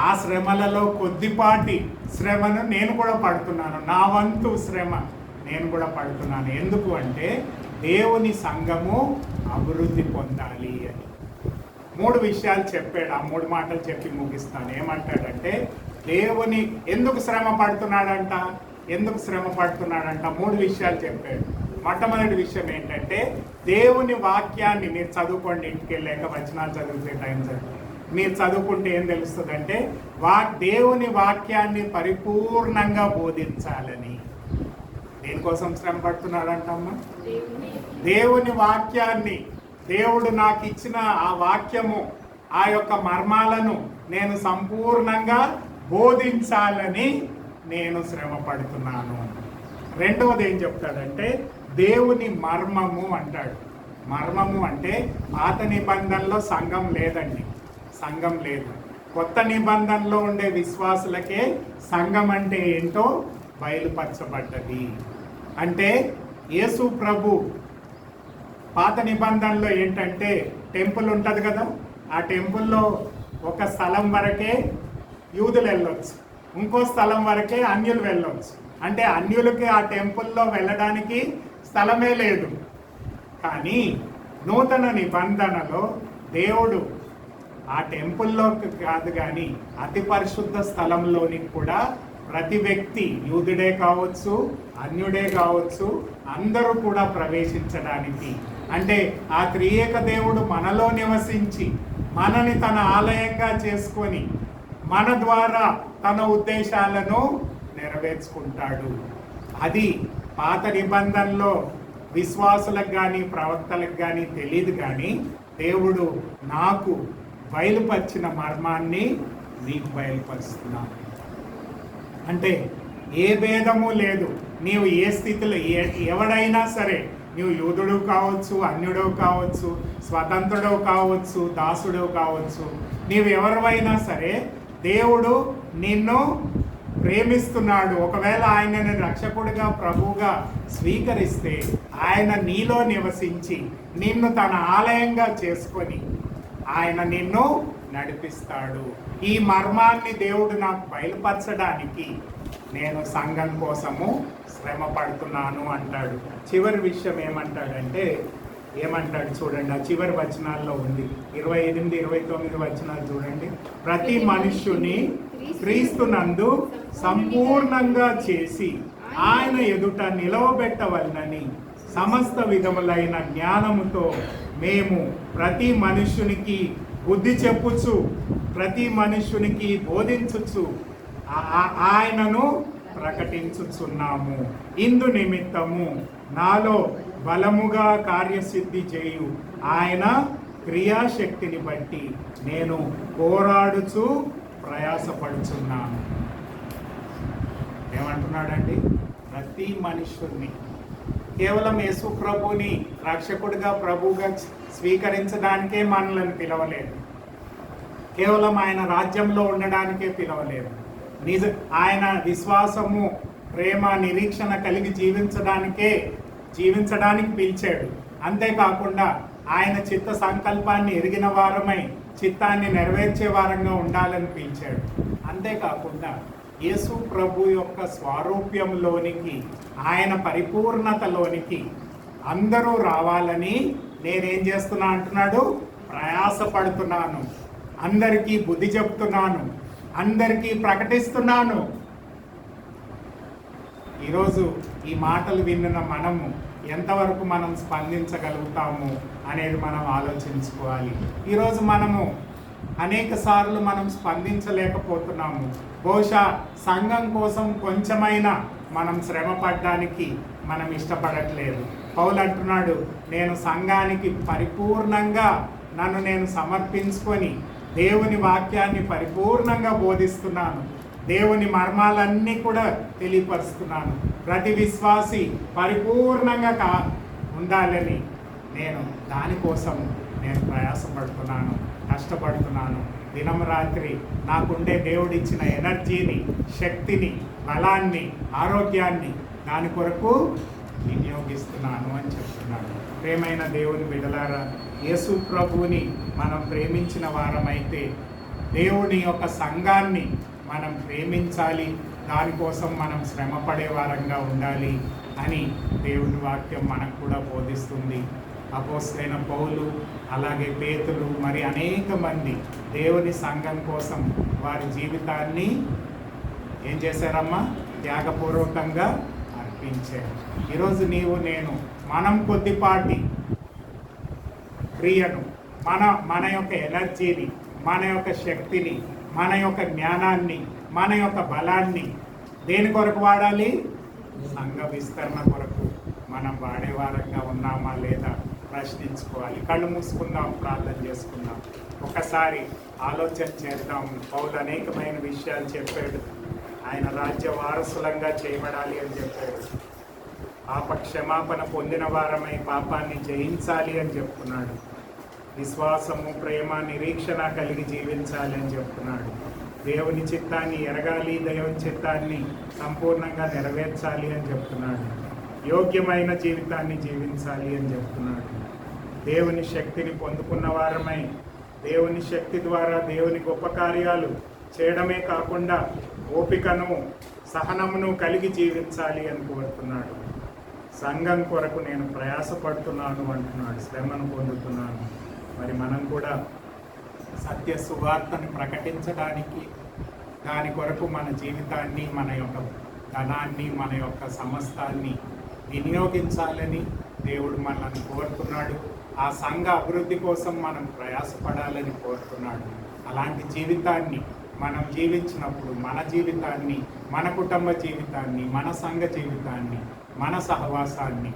ఆ శ్రమలలో కొద్దిపాటి శ్రమను నేను కూడా పడుతున్నాను. నా వంతు శ్రమ నేను కూడా పడుతున్నాను. ఎందుకు అంటే దేవుని సంఘము అభివృద్ధి పొందాలి అని 3 విషయాలు చెప్పాడు. ఆ 3 మాటలు చెప్పి ముగిస్తాను. ఏమంటాడంటే, దేవుని ఎందుకు శ్రమ పడుతున్నాడంట 3 విషయాలు చెప్పాడు. మొట్టమొదటి విషయం ఏంటంటే, దేవుని వాక్యాన్ని మీరు చదువుకోండి, ఇంటికి వెళ్ళాక వచనాలు చదివితే టైం మీరు చదువుకుంటే ఏం తెలుస్తుందంటే, దేవుని వాక్యాన్ని పరిపూర్ణంగా బోధించాలని. దేనికోసం శ్రమ పడుతున్నాడంటమ్మా? దేవుని వాక్యాన్ని, దేవుడు నాకు ఇచ్చిన ఆ వాక్యము, ఆ యొక్క మర్మాలను నేను సంపూర్ణంగా బోధించాలని నేను శ్రమ పడుతున్నాను. రెండవది ఏం చెప్తాడంటే, దేవుని మర్మము అంటాడు. మర్మము అంటే పాత నిబంధనలో సంఘం లేదండి, సంఘం లేదు. కొత్త నిబంధనలో ఉండే విశ్వాసులకే సంఘం అంటే ఏంటో బయలుపరచబడ్డది. అంటే యేసు ప్రభు పాత నిబంధనలో ఏంటంటే, టెంపుల్ ఉంటుంది కదా, ఆ టెంపుల్లో ఒక స్థలం వరకే యూదులు వెళ్ళొచ్చు, ఇంకో స్థలం వరకే అన్యులు వెళ్ళొచ్చు. అంటే అన్యులకి ఆ టెంపుల్లో వెళ్ళడానికి స్థలమే లేదు. కానీ నూతన నిబంధనలో దేవుడు ఆ టెంపుల్లోకి కాదు కానీ అతి పరిశుద్ధ స్థలంలోనికి కూడా ప్రతి వ్యక్తి, యూదుడే కావచ్చు, అన్యుడే కావచ్చు, అందరూ కూడా ప్రవేశించడానికి, అంటే ఆ త్రియేక దేవుడు మనలో నివసించి మనని తన ఆలయంగా చేసుకొని మన ద్వారా తన ఉద్దేశాలను నెరవేర్చుకుంటాడు. అది పాత నిబంధనలో విశ్వాసులకు కానీ ప్రవక్తలకు కానీ తెలియదు. కానీ దేవుడు నాకు బయలుపరిచిన మర్మాన్ని నీకు బయలుపరుస్తున్నాను. అంటే ఏ భేదము లేదు. నీవు ఏ స్థితిలో ఎవడైనా సరే, నీవు యూదుడు కావచ్చు, అన్యుడు కావచ్చు, స్వతంత్రుడు కావచ్చు, దాసుడు కావచ్చు, నీవు ఎవరివైనా సరే, దేవుడు నిన్ను ప్రేమిస్తున్నాడు, ఒకవేళ ఆయనని రక్షకుడిగా ప్రభువుగా స్వీకరిస్తే ఆయన నీలో నివసించి నిన్ను తన ఆలయంగా చేసుకొని ఆయన నిన్ను నడిపిస్తాడు. ఈ మర్మాన్ని దేవుడు నాకు బయలుపరచడానికి నేను సంఘం కోసము శ్రమ పడుతున్నాను అంటాడు. చివరి విషయం ఏమంటాడంటే, ఏమంటాడు చూడండి, ఆ చివరి వచనాల్లో ఉంది, 28, 29 వచనాలు చూడండి. ప్రతి మనుష్యుని క్రీస్తునందు సంపూర్ణంగా చేసి ఆయన ఎదుట నిలవబెట్టవలనని సమస్త విధములైన జ్ఞానముతో మేము ప్రతి మనుష్యునికి బుద్ధి చెప్పుచు ప్రతి మనుష్యునికి బోధించుచు ఆయనను ప్రకటించుచున్నాము. ఇందు నిమిత్తము నాలో బలముగా కార్యసిద్ధి చేయు ఆయన క్రియాశక్తిని బట్టి నేను పోరాడుచు ప్రయాసపడుచున్నాను. ఏమంటున్నాడండి? ప్రతి మనుష్యుడిని కేవలం యేసు ప్రభుని రక్షకుడిగా ప్రభువుగా స్వీకరించడానికే మనల్ని పిలవలేదు, కేవలం ఆయన రాజ్యంలో ఉండడానికే పిలవలేదు, ఆయన విశ్వాసము ప్రేమ నిరీక్షణ కలిగి జీవించడానికి పిలిచాడు. అంతేకాకుండా ఆయన చిత్త సంకల్పాన్ని ఎరిగిన వారమై చిత్తాన్ని నెరవేర్చే వారంగా ఉండాలని పిలిచాడు. అంతేకాకుండా యేసు ప్రభు యొక్క స్వారూప్యంలోనికి, ఆయన పరిపూర్ణతలోనికి అందరూ రావాలని నేనేం చేస్తున్నా అంటున్నాడు? ప్రయాసపడుతున్నాను, అందరికీ బుద్ధి చెప్తున్నాను, అందరికీ ప్రకటిస్తున్నాను. ఈరోజు ఈ మాటలు విన్న మనము ఎంతవరకు మనం స్పందించగలుగుతాము అనేది మనం ఆలోచించుకోవాలి. ఈరోజు మనము అనేక సార్లు మనం స్పందించలేకపోతున్నాము. బహుశా సంఘం కోసం కొంచెమైనా మనం శ్రమ పడడానికి మనం ఇష్టపడట్లేదు. పౌలు అంటున్నాడు, నేను సంఘానికి పరిపూర్ణంగా నన్ను నేను సమర్పించుకొని దేవుని వాక్యాన్ని పరిపూర్ణంగా బోధిస్తున్నాను, దేవుని మర్మాలన్నీ కూడా తెలియపరుస్తున్నాను. ప్రతి విశ్వాసి పరిపూర్ణంగా ఉండాలని దానికోసం నేను ప్రయాసపడుతున్నాను, కష్టపడుతున్నాను. దినం రాత్రి నాకుండే దేవుడిచ్చిన ఎనర్జీని, శక్తిని, బలాన్ని, ఆరోగ్యాన్ని దాని కొరకు వినియోగిస్తున్నాను అని చెప్తున్నాను. ప్రేమైన దేవుని బిడ్డలారా, యేసు ప్రభువుని మనం ప్రేమించిన వారమైతే దేవుని యొక్క సంఘాన్ని మనం ప్రేమించాలి, దానికోసం మనం శ్రమ పడే వారంగా ఉండాలి అని దేవుని వాక్యం మనకు కూడా బోధిస్తుంది. అపోస్తలుడైన పౌలు, అలాగే పేతురు, మరి అనేక మంది దేవుని సంఘం కోసం వారి జీవితాన్ని ఏం చేశారమ్మా? త్యాగపూర్వకంగా అర్పించారు. ఈరోజు నేను మనం కొద్దిపాటి క్రియను, మన యొక్క ఎనర్జీని, మన యొక్క శక్తిని, మన యొక్క జ్ఞానాన్ని, మన యొక్క బలాన్ని దేని కొరకు వాడాలి? సంఘ విస్తరణ కొరకు మనం వాడేవారంగా ఉన్నామా లేదా ప్రశ్నించుకోవాలి. కళ్ళు మూసుకుందాం, ప్రార్థన చేసుకుందాం, ఒకసారి ఆలోచన చేద్దాం. పౌలు అనేకమైన విషయాలు చెప్పాడు. ఆయన రాజ్య వారసులంగా చేయబడాలి అని చెప్పాడు. పాప క్షమాపణ పొందిన వారమై పాపాన్ని జయించాలి అని చెప్తున్నాడు. విశ్వాసము, ప్రేమ, నిరీక్షణ కలిగి జీవించాలి అని చెప్తున్నాడు. దేవుని చిత్తాన్ని ఎరగాలి, దేవుని చిత్తాన్ని సంపూర్ణంగా నెరవేర్చాలి అని చెప్తున్నాడు. యోగ్యమైన జీవితాన్ని జీవించాలి అని చెప్తున్నాడు. దేవుని శక్తిని పొందుకున్న వారమై దేవుని శక్తి ద్వారా దేవుని గొప్ప కార్యాలు చేయడమే కాకుండా ఓపికను, సహనమును కలిగి జీవించాలి అని కోరుతున్నాడు. సంఘం కొరకు నేను ప్రయాసపడుతున్నాను అంటున్నాడు, శ్రమను పొందుతున్నాను. మరి మనం కూడా సత్య సువార్తను ప్రకటించడానికి, దాని కొరకు మన జీవితాన్ని, మన యొక్క ధనాన్ని, మన యొక్క సమస్తాన్ని వినియోగించాలని దేవుడు మనల్ని కోరుతున్నాడు. ఆ సంఘ అభివృద్ధి కోసం మనం ప్రయాసపడాలని కోరుతున్నాడు. అలాంటి జీవితాన్ని మనం జీవించినప్పుడు మన జీవితాన్ని, మన కుటుంబ జీవితాన్ని, మన సంఘ జీవితాన్ని, మన సహవాసాన్ని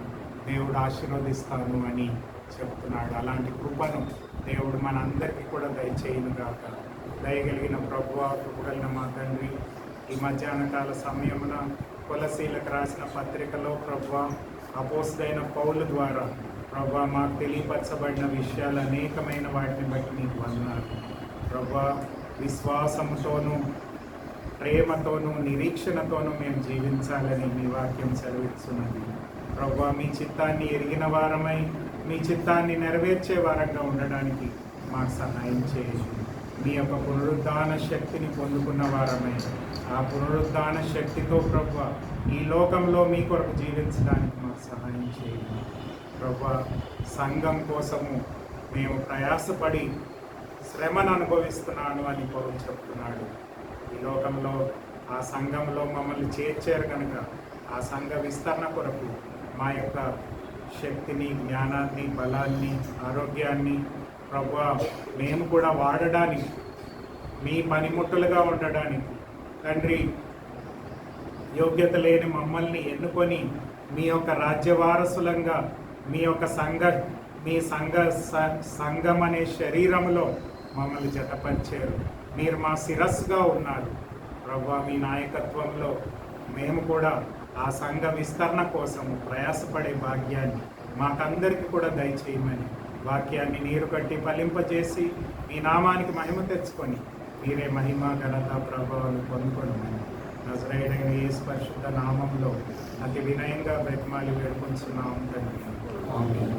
దేవుడు ఆశీర్వదిస్తాను అని చెప్తున్నాడు. అలాంటి కృపను దేవుడు మనందరికీ కూడా దయచేయునుగాక. దయగలిగిన ప్రభువా, కృపగలిగిన మా తండ్రి, ఈ మధ్యాహ్నకాల సమయమున కొలసీలకు రాసిన పత్రికలో ప్రభువా, అపోస్తలుడైన పౌలు ద్వారా ప్రభువా మాకు తెలియపరచబడిన విషయాలు అనేకమైన వాటిని బట్టి నీకు వందనాలు. ప్రభువా, విశ్వాసముతోనూ ప్రేమతోనూ నిరీక్షణతోనూ మేము జీవించాలని మీ వాక్యం సెలవిస్తున్నది. ప్రభువా, మీ చిత్తాన్ని ఎరిగిన వారమై మీ చిత్తాన్ని నెరవేర్చే వారంగా ఉండడానికి మాకు సహాయం చేయండి. మీ యొక్క పునరుద్ధాన శక్తిని పొందుకున్న వారమై ఆ పునరుద్ధాన శక్తితో ప్రభువా ఈ లోకంలో మీ కొరకు జీవించడానికి మాకు సహాయం చేయండి. ప్రభువా, సంఘం కోసము మేము ప్రయాసపడి శ్రమను అనుభవిస్తున్నాను అని పౌలు చెప్తున్నాడు. ఈ లోకంలో ఆ సంఘంలో మమ్మల్ని చేర్చారు కనుక ఆ సంఘ విస్తరణ కొరకు మా యొక్క శక్తిని, జ్ఞానాన్ని, బలాన్ని, ఆరోగ్యాన్ని ప్రభువా మేము కూడా వాడడానికి, మీ పనిముట్టులుగా ఉండడానికి తండ్రి, యోగ్యత లేని మమ్మల్ని ఎన్నుకొని మీ యొక్క రాజ్య వారసులంగా మీ యొక్క సంఘం అనే శరీరంలో మమ్మల్ని జతపరిచారు. మీరు మా శిరస్సుగా ఉన్నారు ప్రభువా. మీ నాయకత్వంలో మేము కూడా ఆ సంఘ విస్తరణ కోసము ప్రయాసపడే భాగ్యాన్ని మాకందరికీ కూడా దయచేయమని వాక్యాన్ని నీరు కట్టి ఫలింపజేసి మీ నామానికి మహిమ తెచ్చుకొని మీరే మహిమ, ఘనత, ప్రభావాలు పొందుకోవడమని నజరేయుడైన యేసు పరిశుద్ధ నామంలో అతి వినయంగా బ్రతిమాలి వేడుకొంచున్నాం తండ్రి. ఆమేన్.